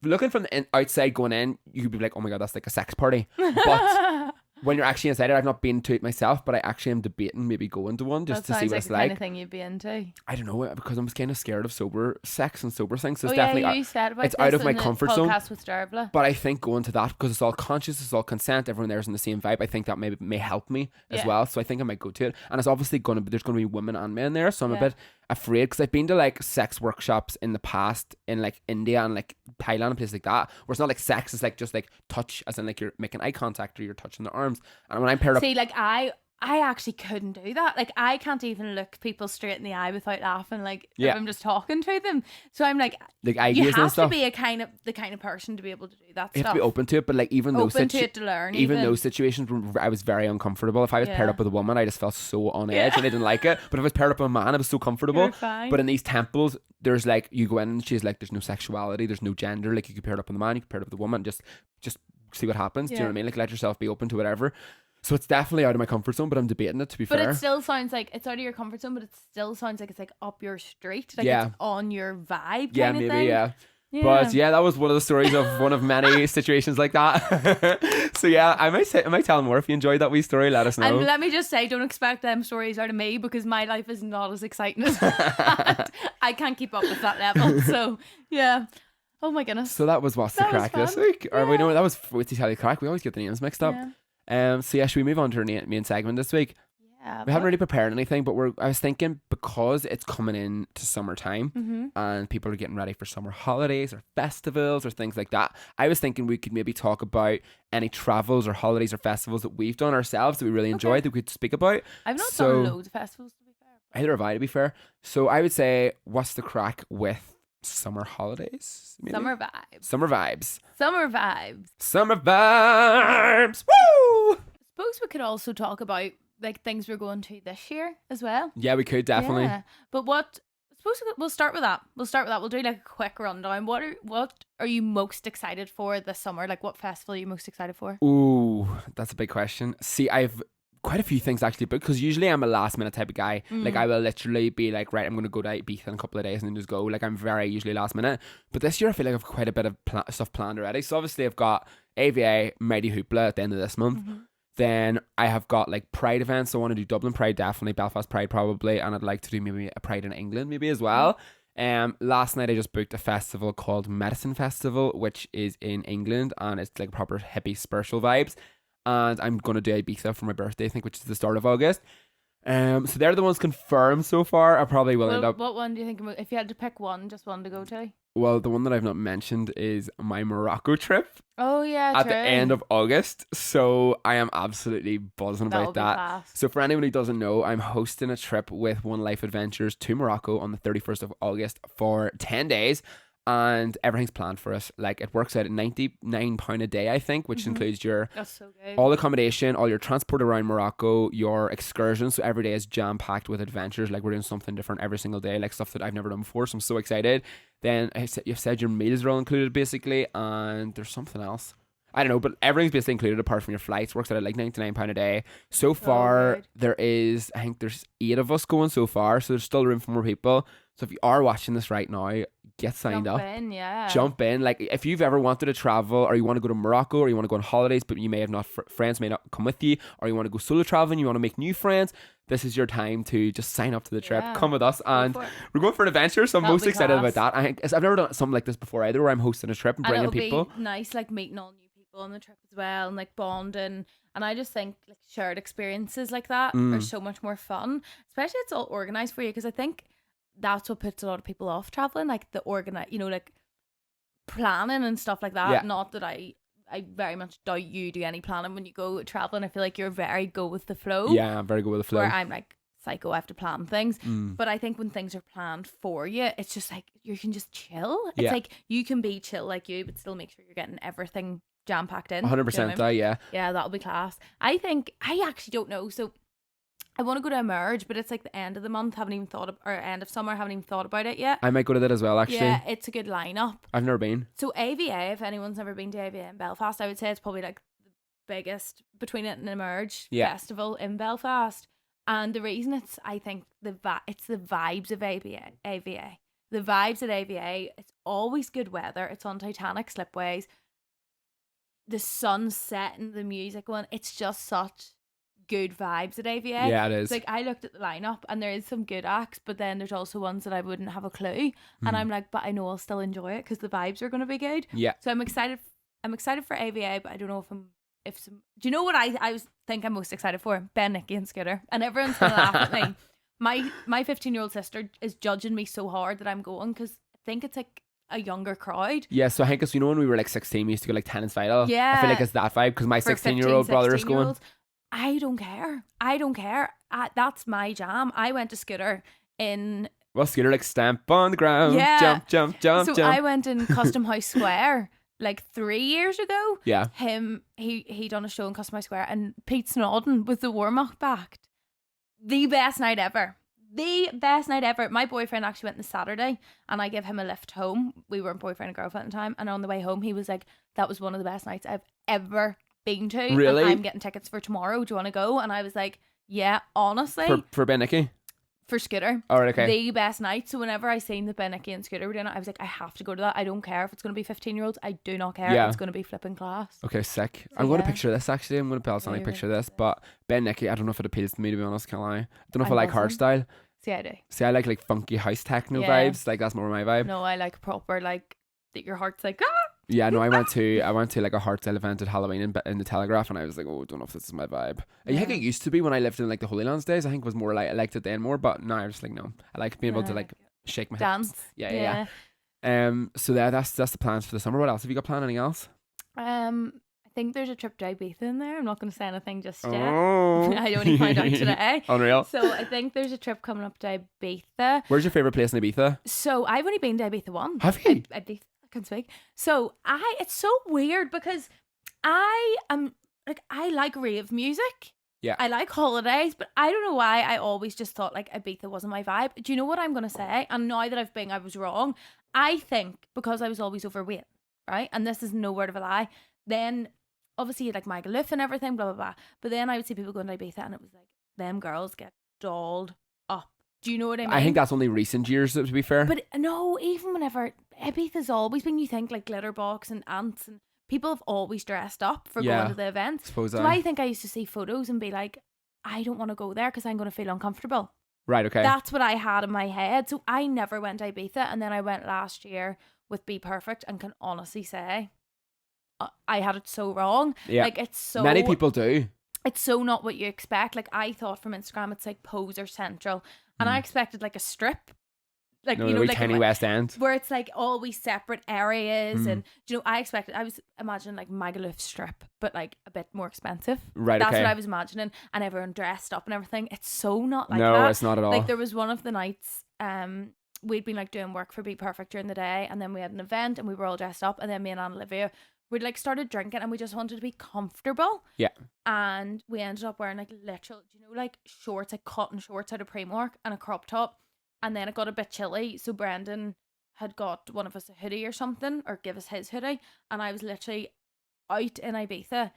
looking from the outside going in, you could be like, oh my God, that's like a sex party. But when you're actually inside it, I've not been to it myself, but I actually am debating maybe going to one just to see what it's like. Kind of thing you'd be into. I don't know, because I'm kind of scared of sober sex and sober things. So it's definitely you said about it's out of my comfort zone. With Dervla. But I think going to that, because it's all conscious, it's all consent, everyone there's in the same vibe, I think that may help me as well. So I think I might go to it. And it's obviously there's going to be women and men there, so I'm a bit afraid, because I've been to like sex workshops in the past in like India and like Thailand and places like that, where it's not like sex, it's like just like touch, as in like you're making eye contact or you're touching their arms. And when I'm paired up, like I actually couldn't do that. Like, I can't even look people straight in the eye without laughing, like if I'm just talking to them. So I'm like eye you gaze have and stuff. To be the kind of person to be able to do that you stuff. have to be open to it, but like even those those situations I was very uncomfortable. If I was paired up with a woman, I just felt so on edge and I didn't like it. But if I was paired up with a man, I was so comfortable. But in these temples, there's like, you go in and she's like, there's no sexuality, there's no gender. Like, you could pair it up with a man, you could pair it up with a woman, just see what happens. Do you know what I mean? Like, let yourself be open to whatever. So it's definitely out of my comfort zone, but I'm debating it, to be fair. But it still sounds like it's out of your comfort zone, but it still sounds like it's like up your street. Like, it's on your vibe kind of thing. But yeah, that was one of the stories of one of many situations like that. So yeah, I might tell more if you enjoyed that wee story. Let us know. And let me just say, don't expect them stories out of me because my life is not as exciting as that. I can't keep up with that level. So yeah. Oh my goodness. So that was What's the Crack this week? Or we know that was What's the Crack. We always get the names mixed up. So yeah, should we move on to our main segment this week? Yeah, we haven't really prepared anything, but I was thinking because it's coming in to summertime and people are getting ready for summer holidays or festivals or things like that, I was thinking we could maybe talk about any travels or holidays or festivals that we've done ourselves that we really enjoyed that we could speak about. I've not done loads of festivals, to be fair. Either have I, to be fair. So I would say, what's the crack with summer holidays? Maybe? Summer vibes. Summer vibes. Summer vibes. Summer vibes. Woo! I suppose we could also talk about like things we're going to this year as well. Yeah, we could definitely. Yeah. But we'll start with that. We'll do like a quick rundown. What are you most excited for this summer? Like what festival are you most excited for? Ooh, that's a big question. See, I've quite a few things actually, because usually I'm a last minute type of guy. Like I will literally be like, right, I'm going to go to Ibiza in a couple of days and then just go. Like I'm very usually last minute. But this year I feel like I've quite a bit of stuff planned already. So obviously I've got AVA, Mighty Hoopla at the end of this month. Then I have got like Pride events. So I want to do Dublin Pride, definitely, Belfast Pride probably, and I'd like to do maybe a Pride in England maybe as well. Last night I just booked a festival called Medicine Festival, which is in England, and it's like proper hippie spiritual vibes. And I'm gonna do Ibiza for my birthday, I think, which is the start of August. So they're the ones confirmed so far. I probably will end up. What one do you think? If you had to pick one, just one to go to? Well, the one that I've not mentioned is my Morocco trip. Oh yeah, at the end of August. So I am absolutely buzzing about that. Class. So for anyone who doesn't know, I'm hosting a trip with One Life Adventures to Morocco on the 31st of August for 10 days. And everything's planned for us. Like it works out at £99 a day, I think, which includes your That's so good. all accommodation, all your transport around Morocco, your excursions. So every day is jam packed with adventures. Like we're doing something different every single day, like stuff that I've never done before. So I'm so excited. Then you've said your meals are all included basically, and there's something else. I don't know, but everything's basically included apart from your flights. Works out at like £99 a day. So far, there is, I think there's 8 of us going so far, so there's still room for more people. So if you are watching this right now, get signed up. Jump in. Like if you've ever wanted to travel, or you want to go to Morocco, or you want to go on holidays, but you may have not, friends may not come with you, or you want to go solo traveling, you want to make new friends, this is your time to just sign up to the trip. Come with us, and we're going for an adventure. So I'm most excited about that. I've never done something like this before either, where I'm hosting a trip and bringing people. Be nice, like meeting all new people on the trip as well, and like bonding. And I just think like shared experiences like that are so much more fun, especially it's all organized for you, because I think that's what puts a lot of people off traveling, like the like planning and stuff like that. Yeah. Not that I very much doubt you do any planning when you go traveling. I feel like you're very go with the flow. Yeah, I'm very go with the flow. Where I'm like psycho, I have to plan things. But I think when things are planned for you, it's just like you can just chill. It's like you can be chill like you, but still make sure you're getting everything jam packed in. 100% that, yeah. Yeah, that'll be class. I actually don't know. So I want to go to Emerge, but it's like the end of the month. Or end of summer. Haven't even thought about it yet. I might go to that as well, actually. Yeah, it's a good lineup. I've never been. So AVA, if anyone's never been to AVA in Belfast, I would say it's probably like the biggest between it and Emerge festival in Belfast. And the reason I think it's the vibes of AVA. The vibes at AVA. It's always good weather. It's on Titanic slipways. The sun setting, the music one. It's just such good vibes at AVA. Yeah, it is. Like I looked at the lineup and there is some good acts, but then there's also ones that I wouldn't have a clue, and I'm like, but I know I'll still enjoy it because the vibes are going to be good. Yeah. So I'm excited for AVA, but I don't know if some. Do you know what I think I'm most excited for? Ben, Nicky, and Scooter, and everyone's gonna laugh at me. My 15-year-old sister is judging me so hard that I'm going because I think it's like a younger crowd. Yeah, so I think it's, when we were like 16, we used to go like Tennis Vital. Yeah. I feel like it's that vibe because my 16-year-old brother is going. I don't care. That's my jam. I went to Scooter in... Well, Scooter like stamp on the ground. Yeah. Jump. So I went in Custom House Square like 3 years ago. Yeah. He done a show in Custom House Square, and Pete Snodden with the warm-up act. The best night ever. My boyfriend actually went this Saturday, and I gave him a lift home. We weren't boyfriend and girlfriend at the time, and on the way home he was like, that was one of the best nights I've ever been to. Really? And I'm getting tickets for tomorrow. Do you want to go? And I was like, yeah, honestly. For Ben Nicky? for Scooter. All right, okay. The best night. So whenever I seen that Ben, Nicky and Scooter were doing it, I was like, I have to go to that. I don't care if it's going to be 15-year-olds. I do not care. Yeah. It's going to be flipping class. Okay, sick. So, I'm going to yeah. picture this, actually. I'm going to tell Yeah, picture you're this. But Ben Nicky, I don't know if it appeals to me, to be honest, can't lie. I don't know if I I'm like buzzing. hardstyle. See, I do. See, I like funky house techno Yeah. vibes. Like, that's more my vibe. No, I like proper, like, that your heart's like, Yeah, no, I went to like a hardstyle event at Halloween in the Telegraph, and I was like, oh, I don't know if this is my vibe. I think Yeah. it used to be when I lived in like the Holy Lands days. I think it was more like I liked it then more, but now I was like, no, I like being able to like shake my hips. dance. Yeah. So that's the plans for the summer. What else have you got planned? Anything else? I think there's a trip to Ibiza in there. I'm not going to say anything just yet. Oh. I only found out today. Unreal. So I think there's a trip coming up to Ibiza. Where's your favorite place in Ibiza? So I've only been to Ibiza once. Have you? Ibiza, I can speak. So it's so weird because I am like, I like rave music. Yeah. I like holidays, but I don't know why I always just thought like Ibiza wasn't my vibe. Do you know what I'm going to say? And now that I've been, I was wrong. I think because I was always overweight, right? And this is no word of a lie. Then obviously you'd like Magaluf and everything, blah, blah, blah. But then I would see people going to Ibiza and it was like, them girls get dolled up. Do you know what I mean? I think that's only recent years, to be fair. But no, even whenever Ibiza's always been, you think like Glitterbox and Ants and people have always dressed up for Yeah. going to the events. Suppose So I think I used to see photos and be like, I don't want to go there because I'm going to feel uncomfortable. Right, okay. That's what I had in my head. So I never went to Ibiza, and then I went last year with Be Perfect and can honestly say I had it so wrong. Yeah. Like it's so Many people do. It's so not what you expect. Like I thought from Instagram it's like Poser Central, and I expected like a strip. Like No, you know, the like tiny West End. where it's like always separate areas, and you know, I was imagining like Magaluf strip, but like a bit more expensive. Right, That's okay. what I was imagining, and everyone dressed up and everything. It's so not like No, that. it's not at all. Like there was one of the nights, we'd been like doing work for Be Perfect during the day, and then we had an event, and we were all dressed up, and then me and Anna Olivia, we'd like started drinking, and we just wanted to be comfortable. Yeah. And we ended up wearing like literal, do you know, like shorts, like cotton shorts out of Primark and a crop top. And then it got a bit chilly, so Brendan had got one of us a hoodie or something, or give us his hoodie, and I was literally out in Ibiza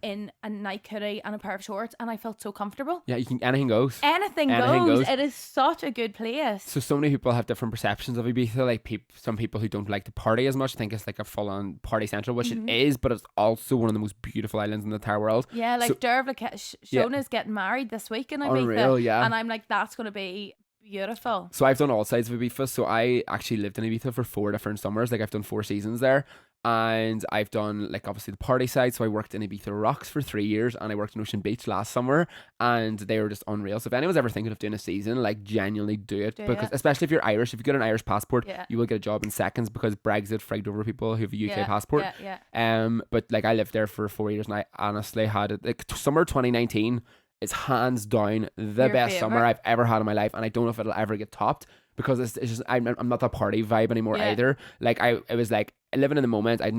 in a Nike hoodie and a pair of shorts, and I felt so comfortable. Yeah, anything goes. Anything goes. It is such a good place. So many people have different perceptions of Ibiza. Like some people who don't like to party as much think it's like a full-on party central, which it is, but it's also one of the most beautiful islands in the entire world. Yeah, like Derv, like Shona's getting married this week in Ibiza. Unreal, yeah. And I'm like, that's going to be beautiful. So I've done all sides of Ibiza. So I actually lived in Ibiza for 4 different summers. Like I've done 4 seasons there. And I've done like obviously the party side. So I worked in Ibiza Rocks for 3 years, and I worked in Ocean Beach last summer, and they were just unreal. So if anyone's ever thinking of doing a season, like genuinely do it, because especially if you're Irish, if you've got an Irish passport, you will get a job in seconds, because Brexit frigged over people who have a UK passport. But like I lived there for 4 years, and I honestly had it like summer 2019 is hands down the best summer I've ever had in my life, and I don't know if it'll ever get topped, because it's just I'm not that party vibe anymore either. Like it was like living in the moment. I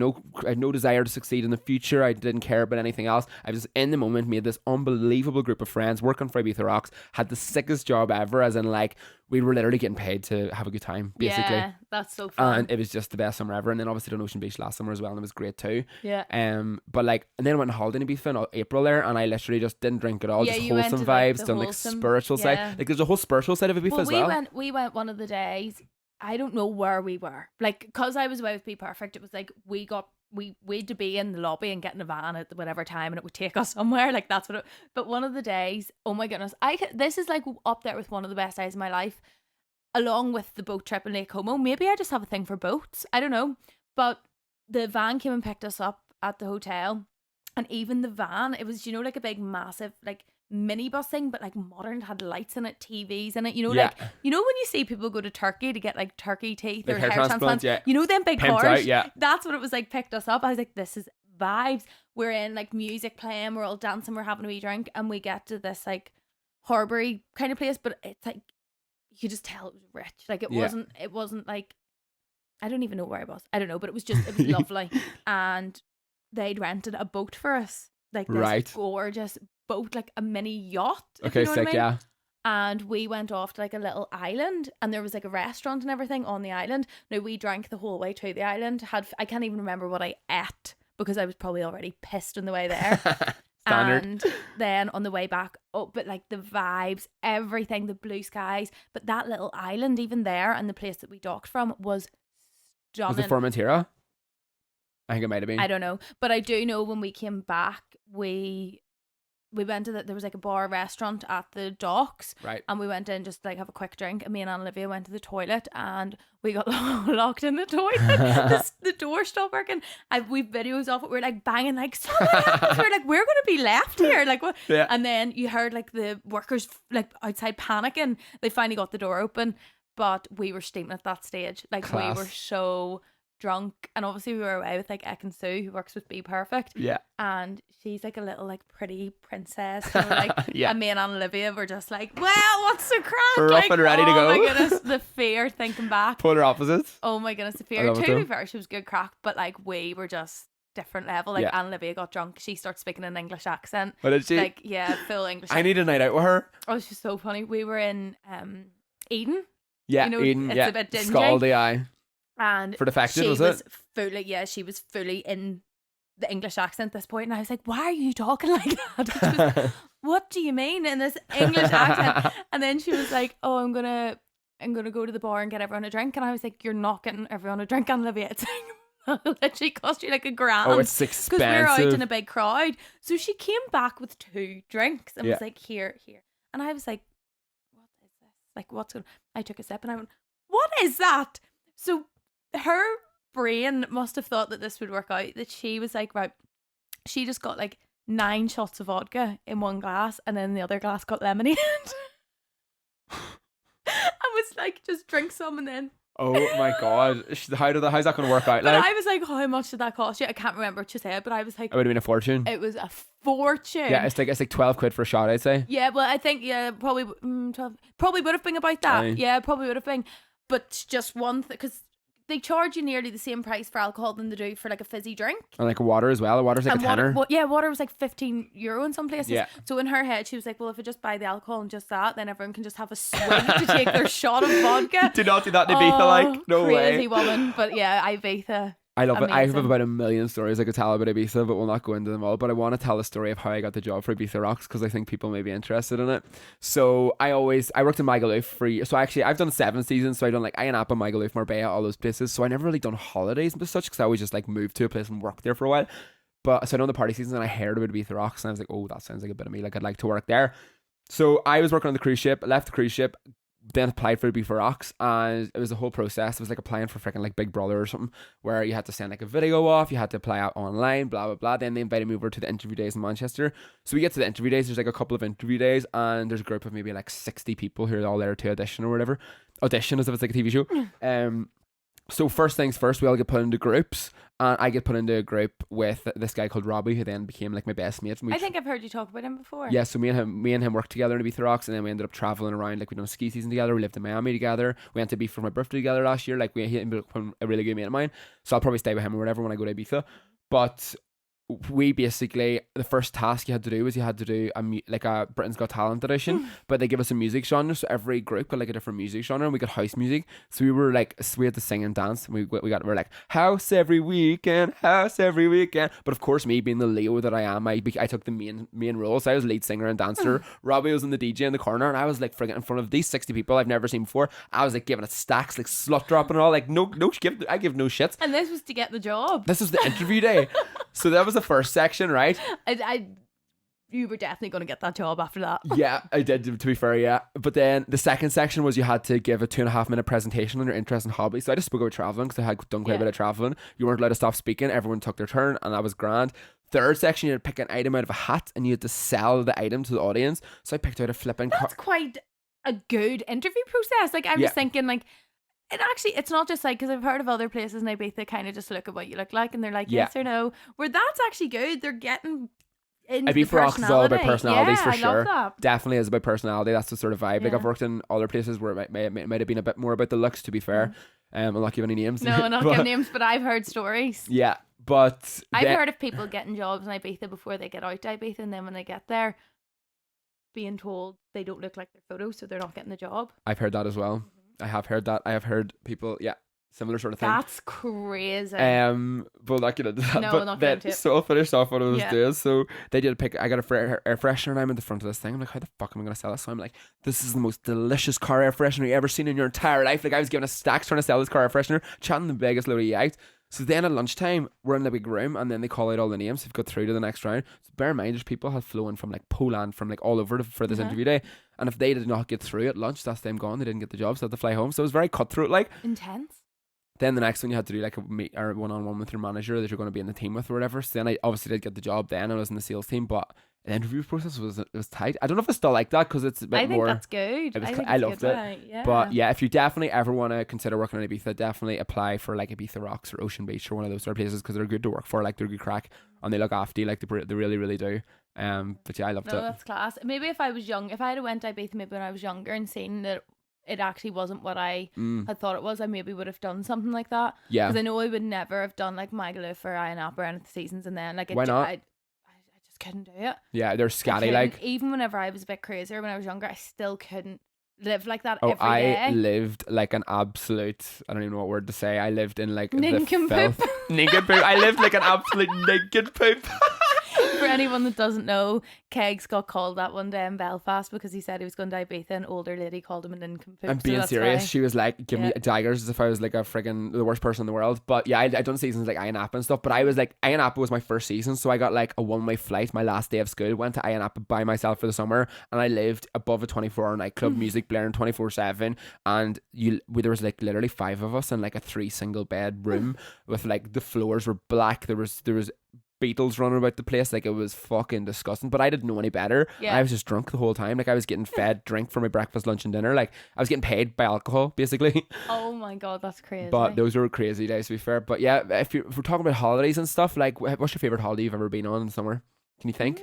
had no desire to succeed in the future. I didn't care about anything else. I was in the moment, made this unbelievable group of friends, working for Ibiza Rocks, had the sickest job ever, as in like we were literally getting paid to have a good time, basically. Yeah, that's so fun. And it was just the best summer ever. And then obviously done Ocean Beach last summer as well, and it was great too. Yeah. But like, and then I went on holiday in Ibiza in April there, and I literally just didn't drink at all. Yeah, just you went wholesome to, like, vibes, the done like wholesome- spiritual yeah. side. Like there's a whole spiritual side of Ibiza as well. We went one of the days. I don't know where we were. Like, because I was away with Be Perfect, it was like we had to be in the lobby and get in a van at whatever time, and it would take us somewhere. Like that's what it. But one of the days, oh my goodness, this is like up there with one of the best days of my life, along with the boat trip in Lake Como. Maybe I just have a thing for boats. I don't know. But the van came and picked us up at the hotel, and even the van, it was, you know, like a big massive like minibus thing, but like modern, had lights in it, TVs in it, you know, like, you know when you see people go to Turkey to get like turkey teeth or Like hair transplants, you know, them big Pimped cars, out, that's what it was like. Picked us up. I was like, this is vibes. We're in like music playing, we're all dancing, we're having a wee drink, and we get to this like harboury kind of place, but it's like you could just tell it was rich. Like it wasn't like, I don't even know where I was, I don't know, but it was lovely. And they'd rented a boat for us, like this gorgeous boat, like a mini yacht. Okay, you know sick, what I mean? And we went off to like a little island, and there was like a restaurant and everything on the island. Now we drank the whole way to the island. I can't even remember what I ate, because I was probably already pissed on the way there. Standard. And then on the way back, but like the vibes, everything, the blue skies, but that little island even there and the place that we docked from was stunning. Was it Formentera? I think it might have been. I don't know, but I do know when we came back, we went to there was like a bar restaurant at the docks, right? And we went in just like have a quick drink, and me and Olivia went to the toilet, and we got locked in the toilet. The door stopped working. We've videos of it. We're like banging, like something happens. We're like, we're gonna be left here, like what? Yeah. And then you heard like the workers like outside panicking. They finally got the door open, but we were steaming at that stage. Like Class. we were so drunk, and obviously we were away with like Ek and Sue, who works with Be Perfect. Yeah. And she's like a little like pretty princess. And we're like, yeah. And me and Olivia were just like, well, what's the crack? We're like, up and ready to go. Oh my goodness, the fear thinking back. Polar opposites. Oh my goodness, the I fear. love it To be though. fair, she was good crack, but like we were just different level. Like Yeah. Anne Olivia got drunk. She started speaking an English accent. What did she? Like, yeah, full English. I need a night out with her. Oh, she's so funny. We were in Eden. Yeah, You know, Eden. it's Yeah, a bit dingy. Scaldy eye. And For Defected, she was was it? fully, yeah, she was fully in the English accent at this point, and I was like, why are you talking like that? And she was, what do you mean in this English accent? And then she was like, oh, I'm gonna go to the bar and get everyone a drink. And I was like, you're not getting everyone a drink, Olivia. It's literally cost you like $1,000. Oh, it's expensive. Because we were out in a big crowd. So she came back with 2 drinks and Yeah. was like, here. And I was like, what is this? Like, what's going on? I took a sip and I went, what is that? So her brain must have thought that this would work out, that she was like, right, she just got like 9 shots of vodka in one glass, and then the other glass got lemonade. I was like, just drink some and then. Oh my god, how's that going to work out? But Like, I was like, how much did that cost you? I can't remember what she said, but I was like, it would have been a fortune. it was a fortune. Yeah, it's like 12 quid for a shot, I'd say. Yeah, well, I think, probably 12, probably would have been about that. Aye. Yeah, probably would have been. But just one thing, because they charge you nearly the same price for alcohol than they do for like a fizzy drink. And like water as well. Water's like And a tenner. water was like €15 in some places. Yeah. So in her head, she was like, well, if I just buy the alcohol and just that, then everyone can just have a swig to take their shot of vodka. Do not do that in Ibiza, like. No crazy way. woman. But yeah, Ibiza. I love it. I have Amazing. about a million stories I could tell about Ibiza, but we'll not go into them all. But I want to tell the story of how I got the job for Ibiza Rocks, because I think people may be interested in it. So I worked in Magaluf so actually I've done 7 seasons. So I've done like Ayanapa, Magaluf, Marbella, all those places. So I never really done holidays and such, because I always just like moved to a place and worked there for a while. But so I done the party season and I heard about Ibiza Rocks and I was like, oh, that sounds like a bit of me. Like I'd like to work there. So I was working on the cruise ship, left the cruise ship, then applied for Ibiza Rocks, and it was a whole process. It was like applying for freaking like Big Brother or something, where you had to send like a video off, you had to apply out online, blah blah blah. Then they invited me over to the interview days in Manchester. So we get to the interview days, there's like a couple of interview days, and there's a group of maybe like 60 people who are all there to audition or whatever. Audition as if it's like a TV show. So first things first, we all get put into groups, and I get put into a group with this guy called Robbie, who then became like my best mate. I think I've heard you talk about him before. Yeah, so me and him worked together in Ibiza Rocks, and then we ended up traveling around. Like we done a ski season together. We lived in Miami together. We went to Ibiza for my birthday together last year. Like he ended up becoming a really good mate of mine. So I'll probably stay with him or whatever when I go to Ibiza. But we basically, the first task you had to do was you had to do like a Britain's Got Talent edition, but they give us a music genre, so every group got like a different music genre, and we got house music. So we had to sing and dance. And we're like house every weekend. But of course, me being the Leo that I am, I took the main role. So I was lead singer and dancer. Robbie was in the DJ in the corner, and I was like friggin' in front of these 60 people I've never seen before. I was like giving it stacks, like slut dropping and all. Like I give no shits. And this was to get the job. This was the interview day. So that was the first section, right? You were definitely going to get that job after that. Yeah, I did, to be fair, yeah. But then the second section was you had to give a 2.5 minute presentation on your interest and hobby. So I just spoke about traveling, because I had done quite a bit of traveling. You weren't allowed to stop speaking. Everyone took their turn, and that was grand. Third section, you had to pick an item out of a hat, and you had to sell the item to the audience. So I picked out a flipping That's quite a good interview process. Like I'm just thinking, like, and actually, it's not just like, because I've heard of other places in Ibiza kind of just look at what you look like and they're like, yes or no. Where that's actually good. They're getting into the Ibiza Rocks is all about personalities, yeah, for I sure. love that. Definitely is about personality. That's the sort of vibe. Like Yeah. I've worked in other places where it might have been a bit more about the looks, to be fair. I'm not giving any names. No, not giving names, but I've heard stories. Yeah, but I've heard of people getting jobs in Ibiza before they get out to Ibiza, and then when they get there, being told they don't look like their photos, so they're not getting the job. I've heard that as well. I have heard that. I have heard people, similar sort of thing. That's crazy. But not get into that. No, but not then, get into it. so I'll finish off what I was Yeah. doing. So they did pick. I got a air freshener, and I'm in the front of this thing. I'm like, how the fuck am I gonna sell this? So I'm like, this is the most delicious car air freshener you ever seen in your entire life. Like I was giving a stacks trying to sell this car air freshener, chatting the biggest load of you out. So then at lunchtime, we're in the big room, and then they call out all the names. We've got through to the next round. So bear in mind, there's people have flown from like Poland, from like all over for this interview day. And if they did not get through at lunch, that's them gone. They didn't get the job, so they had to fly home. So it was very cutthroat, like. Intense. Then the next one you had to do like a meet or one-on-one with your manager that you're going to be in the team with or whatever. So then I obviously did get the job then. I was in the sales team, but the interview process was tight. I don't know if it's still like that because it's a bit more. I think that's good. I loved it. Yeah. But yeah, if you definitely ever want to consider working in Ibiza, definitely apply for like Ibiza Rocks or Ocean Beach or one of those sort of places because they're good to work for. Like they're good crack and they look after you. Like they really, really do. But yeah, I loved it. That's class. Maybe if I was young, if I had went to Ibiza maybe when I was younger and seen that it actually wasn't what I had thought it was, I maybe would have done something like that. Yeah. Because I know I would never have done like Magaluf or Iron Apple or any of the seasons, and then like Why not? I just couldn't do it. Yeah, they're I scatty couldn't. like. Even whenever I was a bit crazier when I was younger, I still couldn't live like that Oh, every day. I lived like an absolute, I don't even know what word to say. I lived in like Nincompoop. the filth. Nincompoop. I lived like an absolute nincompoop. For anyone that doesn't know, Kegs got called that one day in Belfast because he said he was going to Ibiza. An older lady called him a nincompoop. I'm being serious. Why. She was like, give me daggers as if I was like a friggin' the worst person in the world. But yeah, I done seasons like Iron Apple and stuff. But I was like, Iron Apple was my first season. So I got like a one-way flight my last day of school. Went to Iron Apple by myself for the summer. And I lived above a 24-hour nightclub, music blaring 24/7. And there was like literally 5 of us in like a 3 single bed room with like the floors were black. There was beetles running about the place. Like it was fucking disgusting, but I didn't know any better. Yeah. I was just drunk the whole time. Like I was getting fed drink for my breakfast, lunch and dinner. Like I was getting paid by alcohol basically. Oh my god, that's crazy. But those were crazy days to be fair. But yeah, if we're talking about holidays and stuff, like what's your favourite holiday you've ever been on in the summer? Can you think?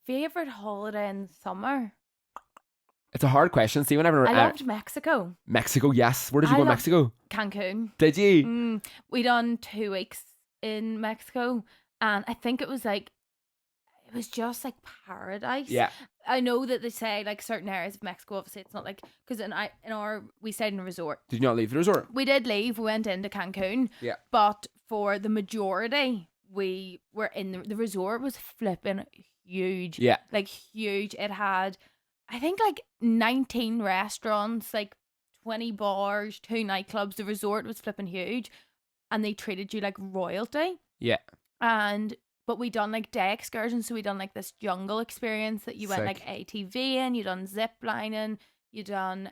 Favourite holiday in summer? It's a hard question. See, whenever I loved Mexico. Mexico, yes. Where did you go in Mexico? Cancun. Did you? We done 2 weeks in Mexico, and I think it was just like paradise. Yeah. I know that they say like certain areas of Mexico, obviously it's not like, because we stayed in a resort. Did you not leave the resort? We did leave. We went into Cancun. Yeah. But for the majority, we were in the resort was flipping huge. Yeah. Like huge. It had, I think, like 19 restaurants, like 20 bars, 2 nightclubs. The resort was flipping huge. And they treated you like royalty. Yeah. But we done like day excursions, so we done like this jungle experience that you went like ATV in, you done zip lining, you done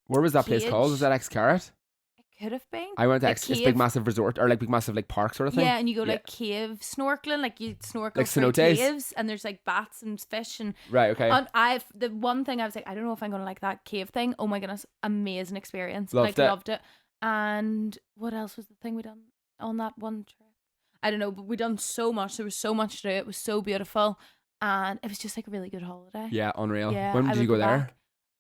Where was that place called? Was that X-Carrot? It could have been. I went to this big massive resort or like big massive like park sort of thing. Yeah, and you go like cave snorkeling, like you snorkel like through cenotes? caves, and there's like bats and fish and right. Okay. And the one thing I was like, I don't know if I'm gonna like that cave thing. Oh my goodness, amazing experience. Loved it. And what else was the thing we done on that one trip? I don't know, but we done so much. There was so much to do. It was so beautiful, and it was just like a really good holiday. Yeah, unreal. Yeah, when did you go there?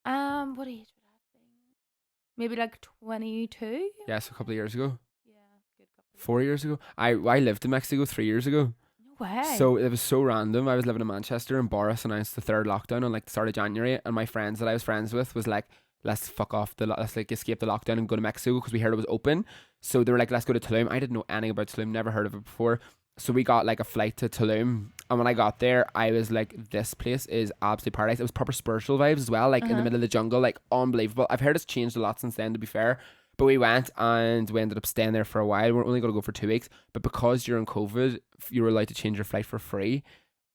Back. What age would I have been? Maybe like 22. Yeah, so a couple of years ago. Yeah, good couple. 4 years ago. I lived in Mexico 3 years ago. No way. So it was so random. I was living in Manchester, and Boris announced the 3rd lockdown on like the start of January, and my friends that I was friends with was like, let's fuck off let's like escape the lockdown and go to Mexico because we heard it was open. So they were like, let's go to Tulum. I didn't know anything about Tulum, never heard of it before. So we got like a flight to Tulum, and when I got there, I was like, this place is absolute paradise. It was proper spiritual vibes as well, like in the middle of the jungle, like unbelievable. I've heard it's changed a lot since then, to be fair. But we went and we ended up staying there for a while. We're only going to go for 2 weeks, but because during COVID, you were allowed to change your flight for free.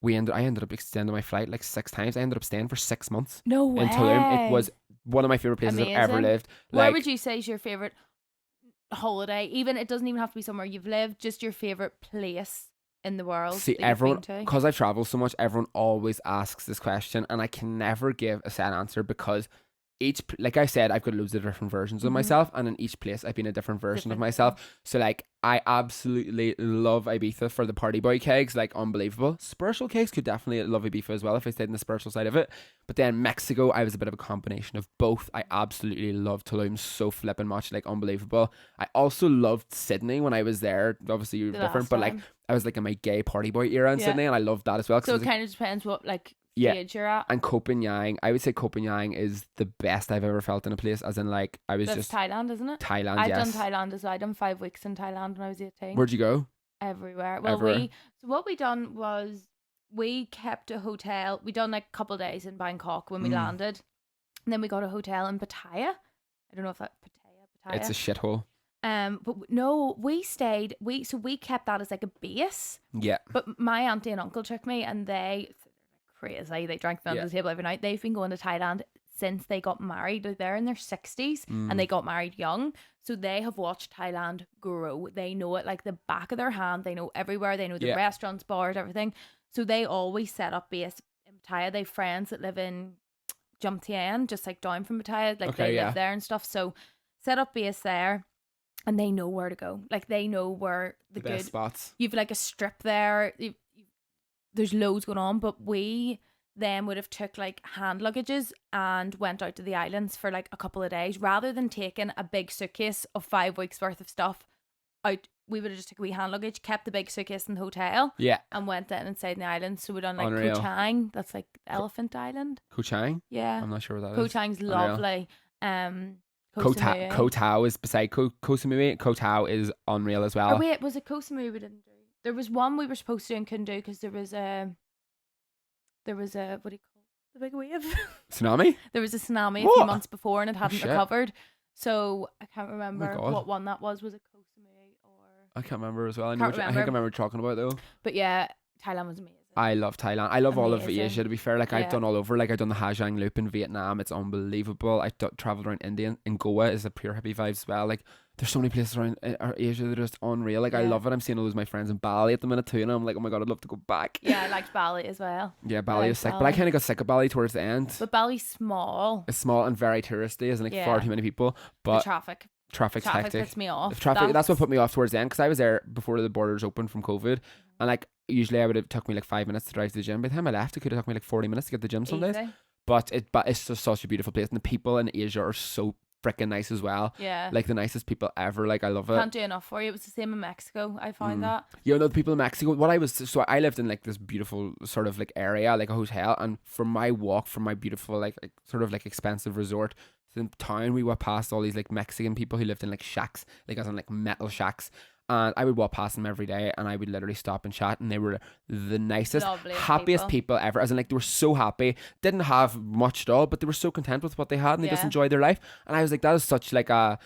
I ended up extending my flight like 6 times. I ended up staying for 6 months. No way. In Tulum. It was one of my favorite places I've ever lived. Where would you say is your favorite holiday? Even it doesn't even have to be somewhere you've lived. Just your favorite place in the world. See, everyone, because I travel so much, everyone always asks this question, and I can never give a set answer because like I said, I've got loads of different versions of myself, and in each place I've been a different version of myself. So like I absolutely love Ibiza for the party boy kegs, like unbelievable. Spiritual kegs could definitely love Ibiza as well if I stayed in the spiritual side of it. But then Mexico, I was a bit of a combination of both. I absolutely loved Tulum so flipping much, like unbelievable. I also loved Sydney when I was there. Obviously you're different, but like I was like in my gay party boy era in Sydney, and I loved that as well. So it kind of depends what like Yeah. stage you're at. And Copenhagen, I would say Copenhagen is the best I've ever felt in a place. As in, like, I was That's just Thailand, isn't it? Thailand. I've Yes. done Thailand as well. I done 5 weeks in Thailand when I was 18. Where'd you go? Everywhere. Well, Everywhere. so what we done was we kept a hotel. We done like a couple of days in Bangkok when we landed, and then we got a hotel in Pattaya. I don't know if that Pattaya. It's a shithole. But no, we stayed. We kept that as like a base. Yeah. But my auntie and uncle took me, and they're crazy. They drank under the table every night. They've been going to Thailand since they got married. They're in their 60s and they got married young. So they have watched Thailand grow. They know it like the back of their hand. They know everywhere. They know the restaurants, bars, everything. So they always set up base in Pattaya. They have friends that live in Jomtien, just like down from Pattaya. Like they live there and stuff. So set up base there. And they know where to go. Like, they know where the good best spots. You've like a strip there. There's loads going on. But we then would have took like hand luggages and went out to the islands for like a couple of days. Rather than taking a big suitcase of 5 weeks worth of stuff out, we would have just took a wee hand luggage, kept the big suitcase in the hotel. Yeah. And went in and stayed in the islands. So we done like Unreal. Koh Chang. That's like Elephant Island. Koh Chang? Yeah. I'm not sure what that Koh is. Chang's Unreal. lovely. Koh Tao is beside Koh Samui. Koh Tao is unreal as well. Oh wait, was it Koh Samui we didn't do? There was one we were supposed to do and couldn't do because there was a what do you call it? The big wave? Tsunami? There was a tsunami a What? few months before and it hadn't shit. recovered. So I can't remember God. what one that was. Was it Koh Samui or? I can't remember as well. I Can't think I remember. remember talking about it though. But yeah, Thailand was amazing. I love Thailand. I love all of Amazing. Asia, to be fair. Like, I've Yeah. done all over. Like, I've done the Ha Giang Loop in Vietnam. It's unbelievable. I travelled around India. In Goa is a pure hippie vibes as well. Like, there's so many places around Asia that are just unreal. Like, I Yeah. love it. I'm seeing all those my friends in Bali at the minute too, and I'm like, oh my God, I'd love to go back. Yeah, I liked Bali as well. Yeah, Bali like is sick. But I Bali. kind of got sick of Bali towards the end. But Bali's small. It's small and very touristy, isn't like far Yeah. too many people. The But traffic traffic's hectic. puts me off. The traffic, that's what put me off towards the end, because I was there before the borders opened from COVID, and like usually I would have took me like 5 minutes to drive to the gym. By the time I left, it could have took me like 40 minutes to get to the gym some days. Easy. But it's just such a beautiful place, and the people in Asia are so freaking nice as well. Yeah. Like the nicest people ever. Like, I love it. Can't do enough for you. It was the same in Mexico. I found that. You know, the people in Mexico, so I lived in like this beautiful sort of like area, like a hotel, and from my walk from my beautiful like sort of like expensive resort to the town, we walked past all these like Mexican people who lived in like shacks, like as in like metal shacks. And I would walk past them every day and I would literally stop and chat, and they were the nicest, Loveliest happiest people ever. As in, like, they were so happy, didn't have much at all, but they were so content with what they had, and they just Yeah. enjoyed their life. And I was like, that is such like a,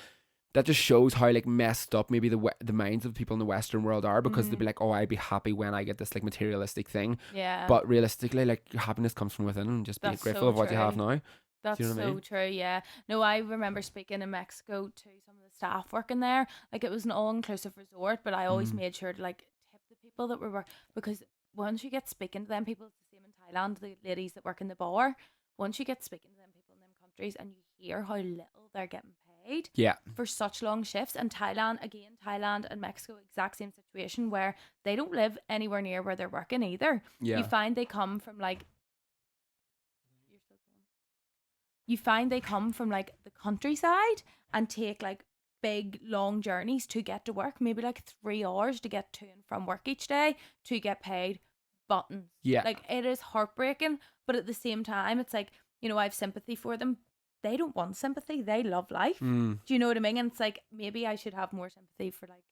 that just shows how like messed up maybe the minds of people in the Western world are, because they'd be like, oh, I'd be happy when I get this like materialistic thing. Yeah. But realistically, like, happiness comes from within, and just be That's grateful so of what you have true. now. That's you know what I so mean? true, yeah. No, I remember speaking in Mexico to some of the staff working there. Like, it was an all-inclusive resort, but I always made sure to, like, tip the people that were because once you get speaking to them people, it's the same in Thailand, the ladies that work in the bar, once you get speaking to them people in them countries and you hear how little they're getting paid Yeah. for such long shifts, and Thailand and Mexico, exact same situation, where they don't live anywhere near where they're working either. Yeah. You find they come from like the countryside and take like big long journeys to get to work, maybe like 3 hours to get to and from work each day to get paid buttons. Yeah. Like, it is heartbreaking, but at the same time it's like, you know, I have sympathy for them. They don't want sympathy, they love life. Do you know what I mean? And it's like, maybe I should have more sympathy for like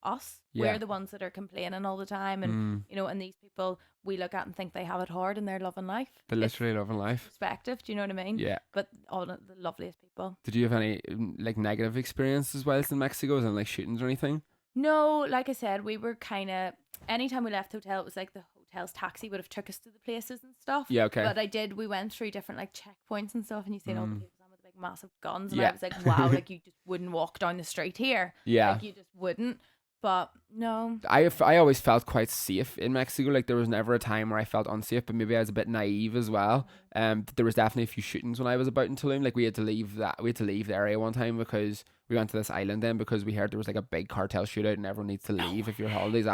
us. Yeah. We're the ones that are complaining all the time, and you know, and these people we look at and think they have it hard and they're loving life. They're literally loving life. Perspective, do you know what I mean? Yeah. But all the loveliest people. Did you have any like negative experiences whilst in Mexico, and like shootings or anything? No, like I said, we were kind of, anytime we left the hotel, it was like the hotel's taxi would have took us to the places and stuff. Yeah, okay. But we went through different like checkpoints and stuff, and you seen all the people with the big massive guns, and Yeah. I was like, wow, like you just wouldn't walk down the street here. Yeah. Like, you just wouldn't. But no. I always felt quite safe in Mexico. Like, there was never a time where I felt unsafe, but maybe I was a bit naive as well. There was definitely a few shootings when I was about in Tulum. Like, we had to leave the area one time because we went to this island then, because we heard there was like a big cartel shootout and everyone needs to leave if you're holidays.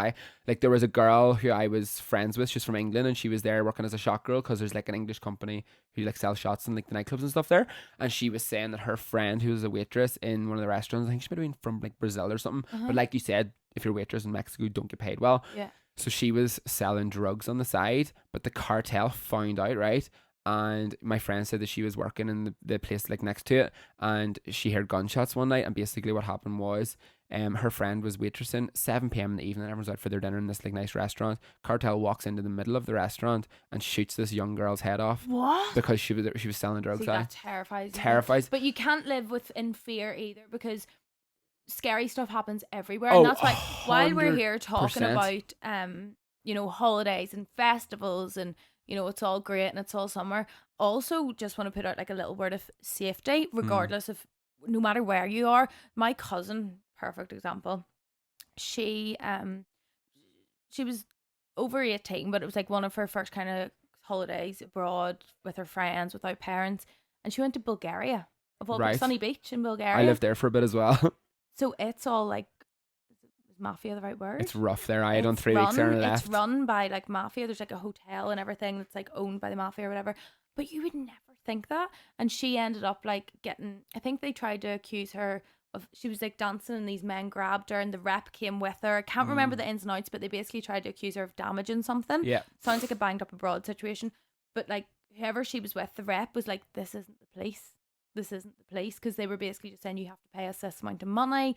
Like, there was a girl who I was friends with, she's from England, and she was there working as a shot girl because there's like an English company who like sells shots in like the nightclubs and stuff there. And she was saying that her friend, who was a waitress in one of the restaurants, I think she might have been from like Brazil or something, but like you said, if you're a waitress in Mexico, you don't get paid well. Yeah. So she was selling drugs on the side, but the cartel found out, right? And my friend said that she was working in the place like next to it, and she heard gunshots one night. And basically, what happened was, her friend was waitressing 7 p.m. in the evening. Everyone's out for their dinner in this like nice restaurant. Cartel walks into the middle of the restaurant and shoots this young girl's head off. What? Because she was selling drugs. See, that terrifies me. Terrifies. But you can't live in fear either, because scary stuff happens everywhere, and that's why while we're here talking about holidays and festivals, and it's all great and it's all summer, also just want to put out like a little word of safety, regardless of, no matter where you are. My cousin, perfect example, she was over 18, but it was like one of her first kind of holidays abroad with her friends without parents, and she went to Bulgaria, of all Right. Sunny Beach in Bulgaria. I lived there for a bit as well. So it's all like, is mafia the right word? It's rough there. I had done 3 weeks there and left. It's run by like mafia. There's like a hotel and everything that's like owned by the mafia or whatever. But you would never think that. And she ended up like getting, I think they tried to accuse her of, she was like dancing and these men grabbed her and the rep came with her. I can't remember the ins and outs, but they basically tried to accuse her of damaging something. Yeah. Sounds like a banged up abroad situation. But like whoever she was with, the rep was like, this isn't the place. This isn't the place, because they were basically just saying, you have to pay us this amount of money,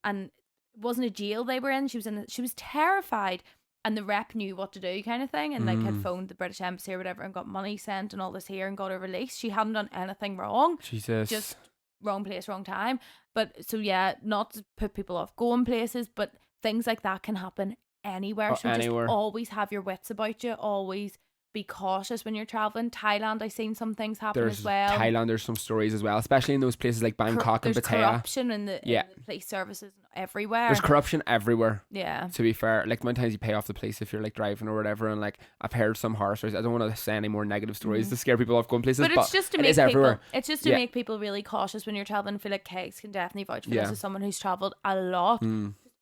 and it wasn't a jail they were in. She was terrified, and the rep knew what to do, kind of thing, and like had phoned the British Embassy or whatever and got money sent and all this here and got her released. She hadn't done anything wrong. Jesus. Just wrong place, wrong time. But so yeah, not to put people off going places, but things like that can happen anywhere. So anywhere. Just always have your wits about you. Always be cautious when you're traveling. Thailand, I've seen some things happen as well. Thailand, there's some stories as well, especially in those places like Bangkok and There's Pattaya. corruption in the police services everywhere. There's corruption everywhere. Yeah. To be fair, like many times you pay off the police if you're like driving or whatever, and like I've heard some horror stories. I don't want to say any more negative stories to scare people off going places, but it's just to it make is people. everywhere. It's just to make people really cautious when you're traveling. I feel like Kegs can definitely vouch for this as someone who's travelled a lot.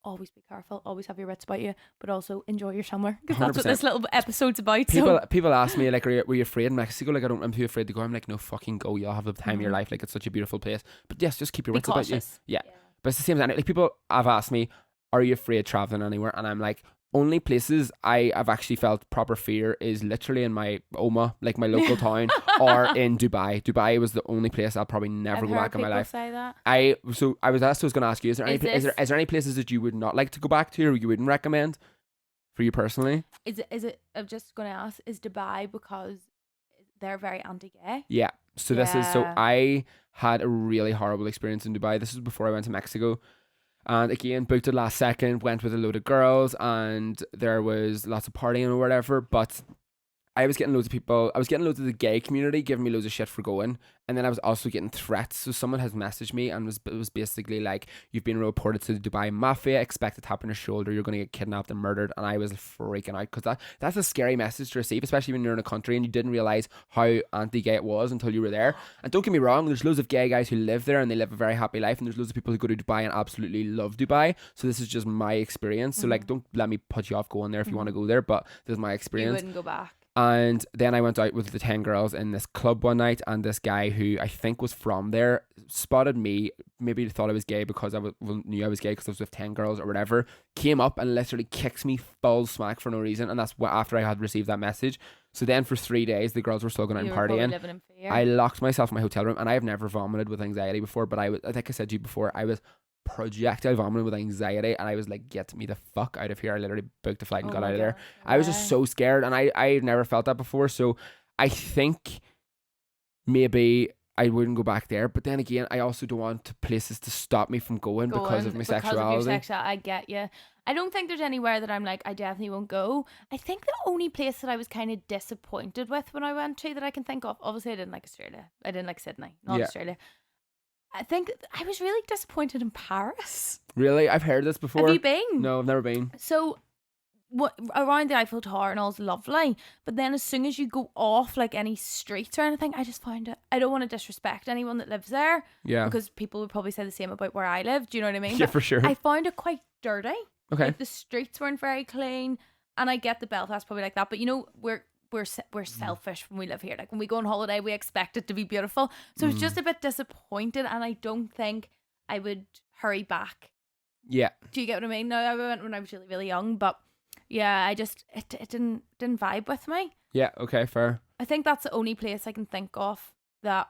Always be careful, always have your wits about you, but also enjoy your summer, because that's what this little episode's about. People ask me like, were you afraid in Mexico? Like, I'm too afraid to go. I'm like, no, fucking go. You'll have the time of your life. Like, it's such a beautiful place. But yes, just keep your wits about you. Yeah. But it's the same thing. Like, people have asked me, are you afraid traveling anywhere? And I'm like, only places I have actually felt proper fear is literally in my Oma, like my local town, or in Dubai. Dubai was the only place I'll probably never go back in my life. Say that. I was going to ask you, is there any places that you would not like to go back to, or you wouldn't recommend for you personally? Is it? I'm just going to ask, is Dubai because they're very anti-gay? Yeah. So I had a really horrible experience in Dubai. This was before I went to Mexico. And again, booked it last second, went with a load of girls, and there was lots of partying or whatever. But I was getting loads of people. I was getting loads of the gay community giving me loads of shit for going, and then I was also getting threats. So someone has messaged me and was basically like, "You've been reported to the Dubai Mafia. Expect to tap on your shoulder. You're going to get kidnapped and murdered." And I was freaking out, because that's a scary message to receive, especially when you're in a country and you didn't realize how anti-gay it was until you were there. And don't get me wrong, there's loads of gay guys who live there and they live a very happy life, and there's loads of people who go to Dubai and absolutely love Dubai. So this is just my experience. So like, don't let me put you off going there if you want to go there, but this is my experience. You wouldn't go back. And then I went out with the 10 girls in this club one night, and this guy who I think was from there spotted me, maybe thought I was gay because knew I was gay because I was with 10 girls or whatever, came up and literally kicks me full smack for no reason. And that's what, after I had received that message. So then for 3 days, the girls were still going out and partying. Living in fear. I locked myself in my hotel room, and I have never vomited with anxiety before, but I think I said to you before, I was projectile vomiting with anxiety, and I was like, get me the fuck out of here. I literally booked a flight and got out of there. I was just so scared, and I never felt that before. So I think maybe I wouldn't go back there, but then again, I also don't want places to stop me from going because of my sexuality. I get you. I don't think there's anywhere that I'm like, I definitely won't go. I think the only place that I was kind of disappointed with when I went to, that I can think of, obviously I didn't like Australia, I didn't like Sydney, not Australia. I think I was really disappointed in Paris. Really? I've heard this before. Have you been? No, I've never been. So, around the Eiffel Tower and all's lovely, but then as soon as you go off like any streets or anything, I just find it, I don't want to disrespect anyone that lives there. Yeah. Because people would probably say the same about where I live. Do you know what I mean? Yeah, for sure. I found it quite dirty. Okay. Like, the streets weren't very clean, and I get the Belfast probably like that, but you know, we're selfish when we live here. Like when we go on holiday, we expect it to be beautiful. So it's just a bit disappointed, and I don't think I would hurry back. Yeah. Do you get what I mean? No, I went when I was really, really young, but Yeah, I just it didn't vibe with me. Yeah, okay, fair. I think that's the only place I can think of that.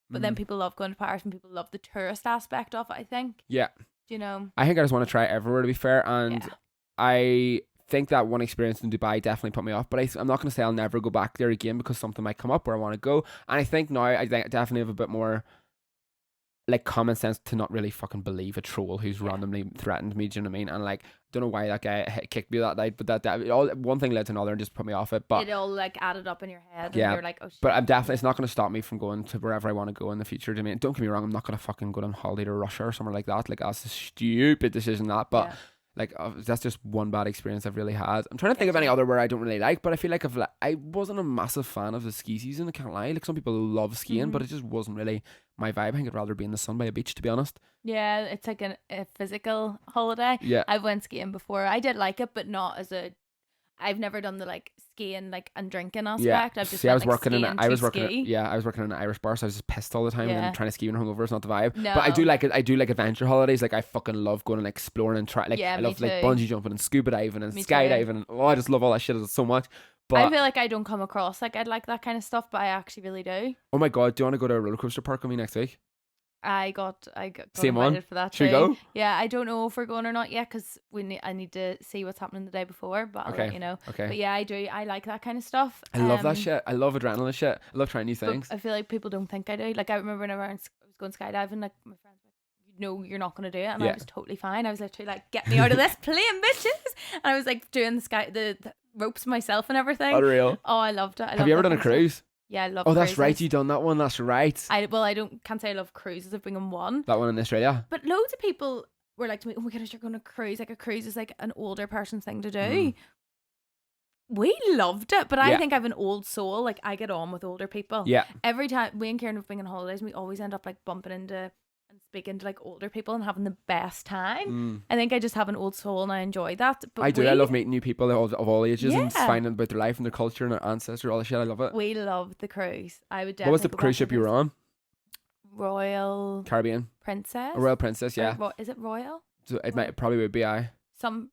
But then people love going to Paris and people love the tourist aspect of it, I think. Yeah. Do you know? I think I just want to try everywhere, to be fair. And Yeah. I think that one experience in Dubai definitely put me off. But I'm not going to say I'll never go back there again because something might come up where I want to go. And I think now I definitely have a bit more like common sense to not really fucking believe a troll who's randomly threatened me. Do you know what I mean? And like, don't know why that guy kicked me that night, but that all one thing led to another and just put me off it. But it all like added up in your head. Yeah, and you're like, oh shit. but I'm definitely, it's not going to stop me from going to wherever I want to go in the future. Do you know what I mean? Don't get me wrong, I'm not going to fucking go on holiday to Russia or somewhere like that. Like, that's a stupid decision, that. But like, that's just one bad experience I've really had. I'm trying to think of any other where I don't really like, but I feel like I wasn't a massive fan of the ski season. I can't lie. Like, some people love skiing, but it just wasn't really my vibe. I think I'd rather be in the sun by a beach, to be honest. Yeah, it's like a physical holiday. Yeah. I've went skiing before. I did like it, but not as a. I've never done the like skiing like and drinking aspect. I've just See, I was went, working in I was working ski. I was working in an Irish bar, so I was just pissed all the time and trying to ski when hungover is not the vibe. No. But I do like it. I do like adventure holidays. Like, I fucking love going and exploring and try. Like, I love like bungee jumping and scuba diving and skydiving and I just love all that shit so much. But I feel like I don't come across like I'd like that kind of stuff, but I actually really do. Oh my god, do you want to go to a roller coaster park with me next week? I got Same invited one for that too. Should we go? Yeah, I don't know if we're going or not yet because I need to see what's happening the day before, but I'll let you know. Okay. But yeah, I do. I like that kind of stuff. I love that shit. I love adrenaline shit. I love trying new things. I feel like people don't think I do. Like, I remember whenever I was going skydiving, like my friends were like, "No, you're not going to do it," and I was totally fine. I was literally like, "Get me out of this plane, bitches!" And I was like doing the ropes myself and everything. Unreal. Oh, I loved it. Have you ever done a cruise? Yeah, I love. Oh, that's cruises. right. You done that one. That's right. I can't say I love cruises. I've been on one. That one in Australia. But loads of people were like to me, "Oh my gosh, you're going to cruise! Like, a cruise is like an older person's thing to do." We loved it, but I think I have an old soul. Like, I get on with older people. Yeah. Every time we and Kieran have been on holidays, we always end up like bumping into and speaking to like older people and having the best time. I think I just have an old soul and I enjoy that. But I do. I love meeting new people of all ages and Yeah. finding about their life and their culture and their ancestry, all the shit. I love it. We loved the cruise. I would definitely. What was the go cruise back ship on you were this. on? Royal Caribbean. Princess. A Royal Princess, yeah. Is it Royal? So it might probably would be Some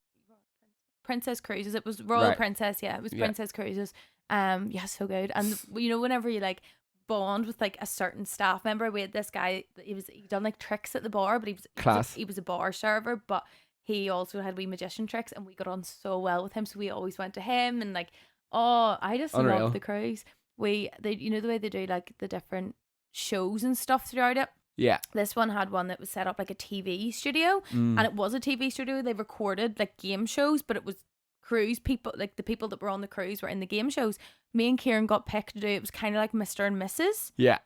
Princess Cruises. It was Royal Right. Princess. Yeah, it was Yeah. Princess Cruises. Yeah, so good. And you know, whenever you like bond with like a certain staff member, we had this guy. He done like tricks at the bar, but Class. He was a bar server, but he also had wee magician tricks, and we got on so well with him. So we always went to him, and like, oh, I just Unreal. love the cruise. You know the way they do like the different shows and stuff throughout it. Yeah. This one had one that was set up like a TV studio, and it was a TV studio. They recorded like game shows, but it was cruise people, like the people that were on the cruise were in the game shows. Me and Kieran got picked to do it. Was kind of like Mr. and Mrs. Yeah.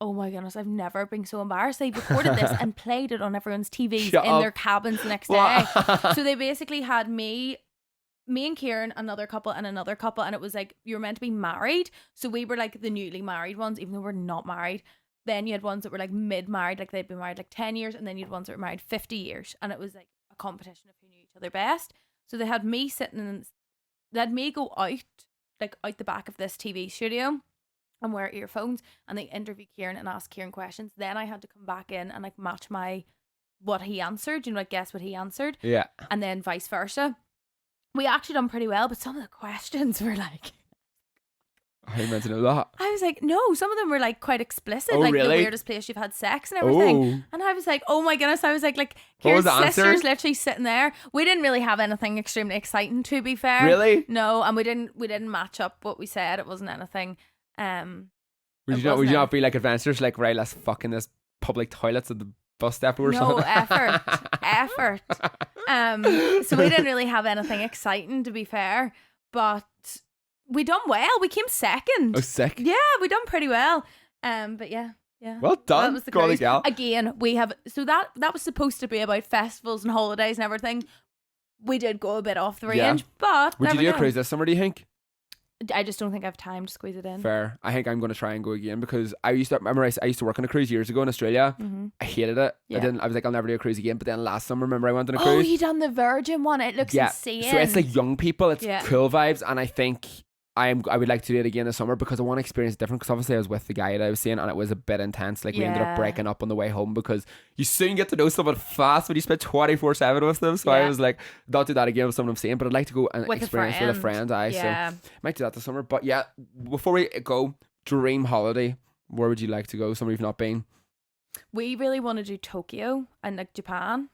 Oh my goodness, I've never been so embarrassed. They recorded this and played it on everyone's TVs Shut in up. their cabins the next day. So they basically had me and Kieran, another couple, and it was like you were meant to be married. So we were like the newly married ones, even though we're not married. Then you had ones that were like mid-married, like they'd been married like 10 years, and then you had ones that were married 50 years. And it was like a competition of who knew each other best. So they had me they had me go out the back of this TV studio and wear earphones, and they interview Kieran and ask Kieran questions. Then I had to come back in and like match what he answered, like guess what he answered. Yeah. And then vice versa. We actually done pretty well, but some of the questions were like, How you meant to know that? I was like, no, some of them were like quite explicit, Oh, like really? the weirdest place you've had sex and everything. Oh. And I was like, oh my goodness, I was like What Kieran's was the answer? sister's literally sitting there. We didn't really have anything extremely exciting, to be fair. Really? No, and we didn't match up what we said. It wasn't anything. Would you not be like adventurous, like, right, let's fuck in this public toilets at the bus depot or something? No effort. So we didn't really have anything exciting, to be fair, but we done well. We came second. Oh, sick. Yeah, we done pretty well. But yeah. Well done. That was the Golly cruise. gal. Again, we have that was supposed to be about festivals and holidays and everything. We did go a bit off the range, but Would you never do a know. cruise this summer, do you think? I just don't think I have time to squeeze it in. Fair. I think I'm going to try and go again because I used to work on a cruise years ago in Australia. I hated it. Yeah. I was like, I'll never do a cruise again. But then last summer, remember, I went on a Oh, cruise. you done the Virgin one? It looks insane. So it's like young people. It's cool vibes, and I think I would like to do it again this summer because I want to experience it different, because obviously I was with the guy that I was seeing and it was a bit intense. Like we ended up breaking up on the way home because you soon get to know someone fast when you spend 24/7 with them. So I was like, not do that again with someone I'm seeing, but I'd like to go and with experience with a friend. So might do that this summer. But yeah, before we go, dream holiday, where would you like to go? Somewhere you've not been? We really want to do Tokyo and like Japan.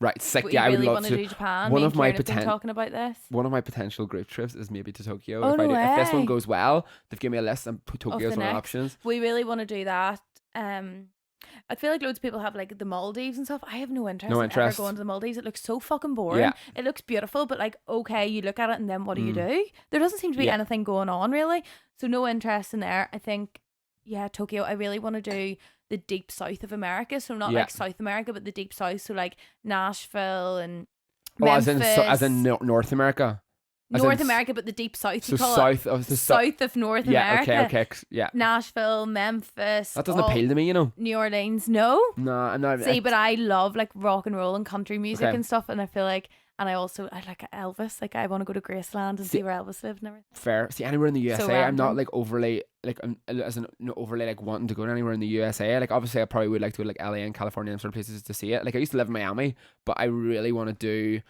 Right, sick. We Yeah, really I would love want to do Japan. One Me of and my Kieran have been talking about this. One of my potential group trips is maybe to Tokyo. Oh, if this one goes well, they've given me a list and put Tokyo as one of the options. We really want to do that. I feel like loads of people have like the Maldives and stuff. I have no interest in ever going to the Maldives. It looks so fucking boring. Yeah. It looks beautiful, but like, okay, you look at it and then what do you do? There doesn't seem to be anything going on really. So no interest in there. I think, Tokyo. I really want to do the deep south of America. So not like South America, but the deep south. So like Nashville and Memphis. As in North America? North America, but the deep south. So south of North America. Yeah, okay, yeah. Nashville, Memphis. That doesn't appeal to me, you know. New Orleans, no. No, I'm not. See, but I love like rock and roll and country music and stuff, and I feel like, and I like Elvis. Like I want to go to Graceland and see where Elvis lived and everything. Fair. See, anywhere in the USA, I'm not like overly like overly like wanting to go anywhere in the USA. Like obviously, I probably would like to go to like LA and California and sort of places to see it. Like I used to live in Miami, but I really want to do.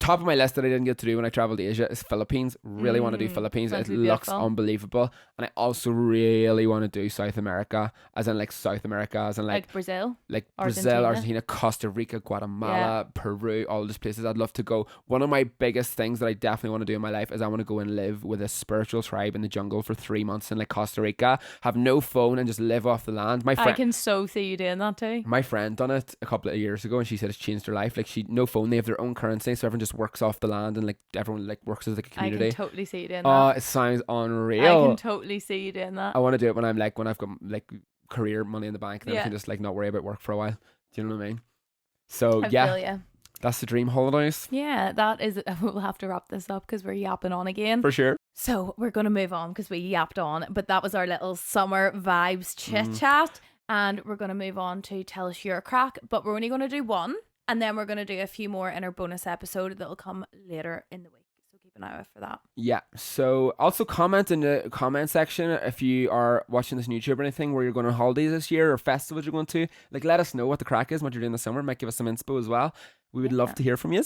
Top of my list that I didn't get to do when I traveled to Asia is Philippines. Really want to do Philippines. It looks unbelievable. And I also really want to do South America, as in like South America, as in like Brazil. Like Brazil, Argentina, Costa Rica, Guatemala, Peru, all these places I'd love to go. One of my biggest things that I definitely want to do in my life is I want to go and live with a spiritual tribe in the jungle for 3 months in like Costa Rica, have no phone and just live off the land. I can so see you doing that too. My friend done it a couple of years ago and she said it's changed her life. Like no phone, they have their own currency, so everyone just works off the land and like everyone like works as like a community. I can totally see you doing that. Oh, it sounds unreal. I can totally see you doing that. I want to do it when I've got like career money in the bank and I can just like not worry about work for a while. Do you know what I mean? So that's the dream holidays. Yeah, that is. We'll have to wrap this up because we're yapping on again. For sure. So we're going to move on because we yapped on, but that was our little summer vibes chit chat, and we're going to move on to tell us your crack, but we're only going to do one. And then we're going to do a few more in our bonus episode that'll come later in the week. So keep an eye out for that. Yeah. So also comment in the comment section if you are watching this on YouTube or anything where you're going on holidays this year or festivals you're going to. Like, let us know what the crack is, what you're doing this summer. Might give us some inspo as well. We would love to hear from you.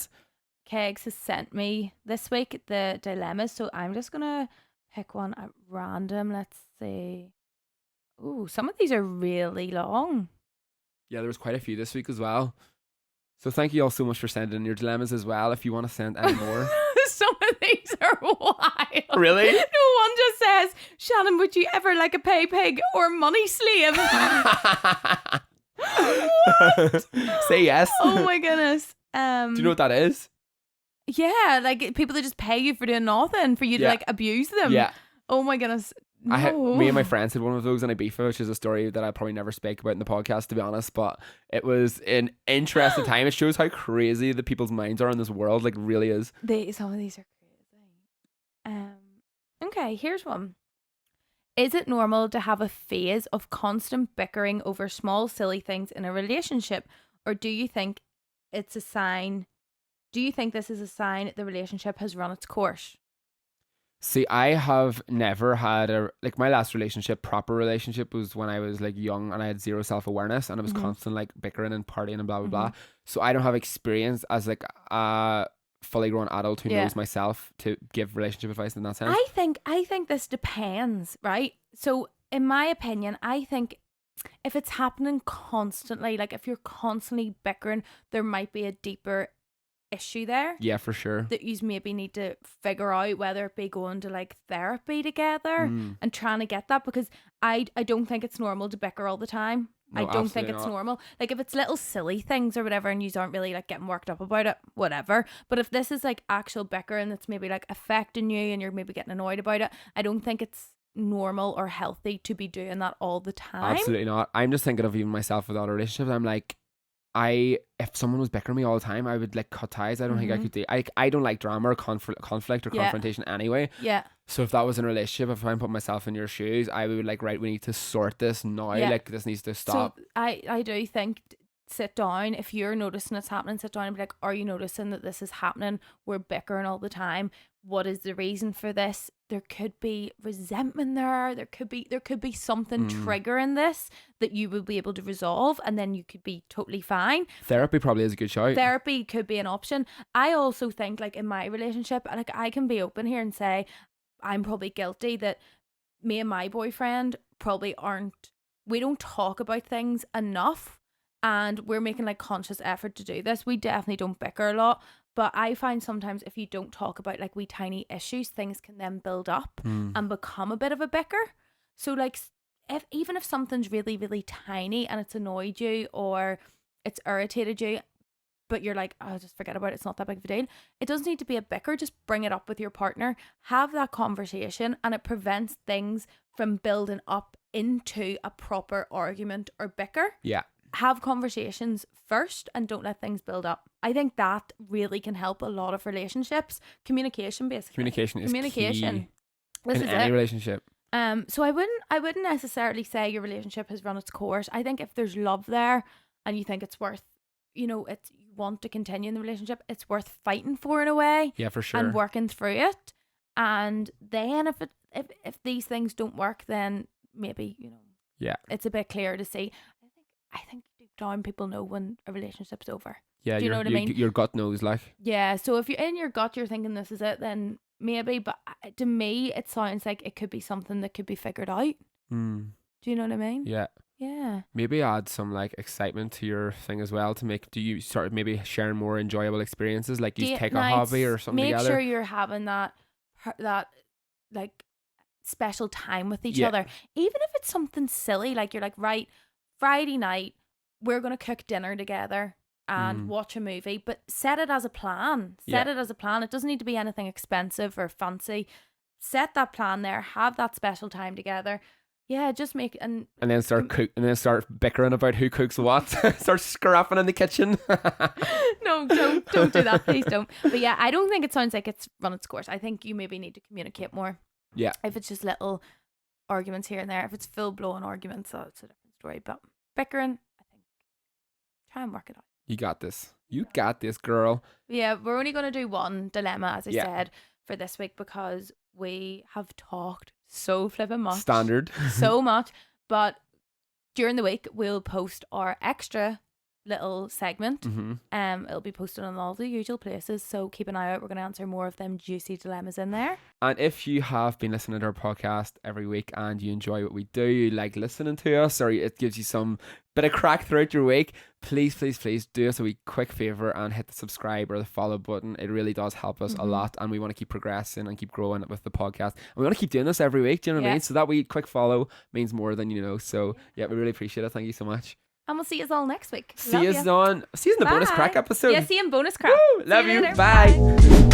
Kegs has sent me this week the dilemmas. So I'm just going to pick one at random. Let's see. Ooh, some of these are really long. Yeah, there was quite a few this week as well. So thank you all so much for sending in your dilemmas as well. If you want to send any more. Some of these are wild. Really? No one just says, Shannon, would you ever like a pay pig or money slave? What? Say yes. Oh my goodness. Do you know what that is? Yeah, like people that just pay you for doing nothing, for you to like abuse them. Yeah. Oh my goodness. No. Me and my friends had one of those in Ibiza, which is a story that I probably never speak about in the podcast, to be honest, but it was an interesting time. It shows how crazy the people's minds are in this world, like it really is. Some of these are crazy. Okay, here's one. Is it normal to have a phase of constant bickering over small silly things in a relationship, or do you think it's a sign? Do you think this is a sign the relationship has run its course? See, I have never had my last proper relationship was when I was like young and I had zero self-awareness and I was constant like bickering and partying and blah, blah, blah. So I don't have experience as like a fully grown adult who knows myself to give relationship advice in that sense. I think this depends, right? So in my opinion, I think if it's happening constantly, like if you're constantly bickering, there might be a deeper issue there. Yeah, for sure. That you maybe need to figure out, whether it be going to like therapy together and trying to get that, because I don't think it's normal to bicker all the time. No, I don't think it's normal. Like if it's little silly things or whatever and you aren't really like getting worked up about it, whatever. But if this is like actual bickering that's maybe like affecting you and you're maybe getting annoyed about it, I don't think it's normal or healthy to be doing that all the time. Absolutely not. I'm just thinking of even myself without a relationship. I'm like, if someone was bickering me all the time, I would like cut ties. I don't think I could do. I don't like drama or conflict or confrontation anyway. Yeah. So if that was in a relationship, if I'm putting myself in your shoes, I would like, right, we need to sort this now. Yeah. Like this needs to stop. So I do think sit down. If you're noticing it's happening, sit down and be like, are you noticing that this is happening? We're bickering all the time. What is the reason for this? There could be resentment there. There could be something triggering this that you would be able to resolve, and then you could be totally fine. Therapy probably is a good shout. Therapy could be an option. I also think, like, in my relationship, like, I can be open here and say I'm probably guilty that me and my boyfriend probably we don't talk about things enough, and we're making like conscious effort to do this. We definitely don't bicker a lot, but I find sometimes if you don't talk about like wee tiny issues, things can then build up and become a bit of a bicker. So like even if something's really, really tiny and it's annoyed you or it's irritated you, but you're like, oh, just forget about it, it's not that big of a deal. It doesn't need to be a bicker. Just bring it up with your partner, have that conversation, and it prevents things from building up into a proper argument or bicker. Yeah. Have conversations first and don't let things build up. I think that really can help a lot of relationships. Communication, basically. Communication is key This in is any it. relationship. So I wouldn't necessarily say your relationship has run its course. I think if there's love there and you think it's worth, you want to continue in the relationship, it's worth fighting for in a way. Yeah, for sure. And working through it. And then if these things don't work, then maybe, yeah, it's a bit clearer to see. I think deep down people know when a relationship's over. Yeah, do you know what I mean? Your gut knows, like. Yeah, so if you're in your gut, you're thinking this is it, then maybe. But to me, it sounds like it could be something that could be figured out. Do you know what I mean? Yeah. Yeah. Maybe add some like excitement to your thing as well do you start maybe sharing more enjoyable experiences, like you take a hobby or something make together? Make sure you're having that like special time with each other. Even if it's something silly, like you're like, right, Friday night, we're going to cook dinner together and watch a movie, but set it as a plan. Set it as a plan. It doesn't need to be anything expensive or fancy. Set that plan there. Have that special time together. Yeah, just make and then start bickering about who cooks what. Start scrapping in the kitchen. No, don't do that. Please don't. But yeah, I don't think it sounds like it's run its course. I think you maybe need to communicate more. Yeah. If it's just little arguments here and there, if it's full blown arguments, that's a different story. But bickering, I think, try and work it out. You got this. You got this, girl. Yeah, we're only going to do one dilemma, as I said, for this week because we have talked so flippin' much. Standard. So much. But during the week, we'll post our extra little segment. It'll be posted on all the usual places, so keep an eye out. We're going to answer more of them juicy dilemmas in there. And if you have been listening to our podcast every week and you enjoy what we do, you like listening to us, or it gives you some bit of crack throughout your week, please do us a wee quick favour and hit the subscribe or the follow button. It really does help us a lot, and we want to keep progressing and keep growing with the podcast, and we want to keep doing this every week. Do you know what I mean? So that wee quick follow means more than you know. So yeah, we really appreciate it. Thank you so much. And we'll see you all next week. See you in the bonus crack episode. Yeah, see you in bonus crack. Woo! Love you. Later. Bye.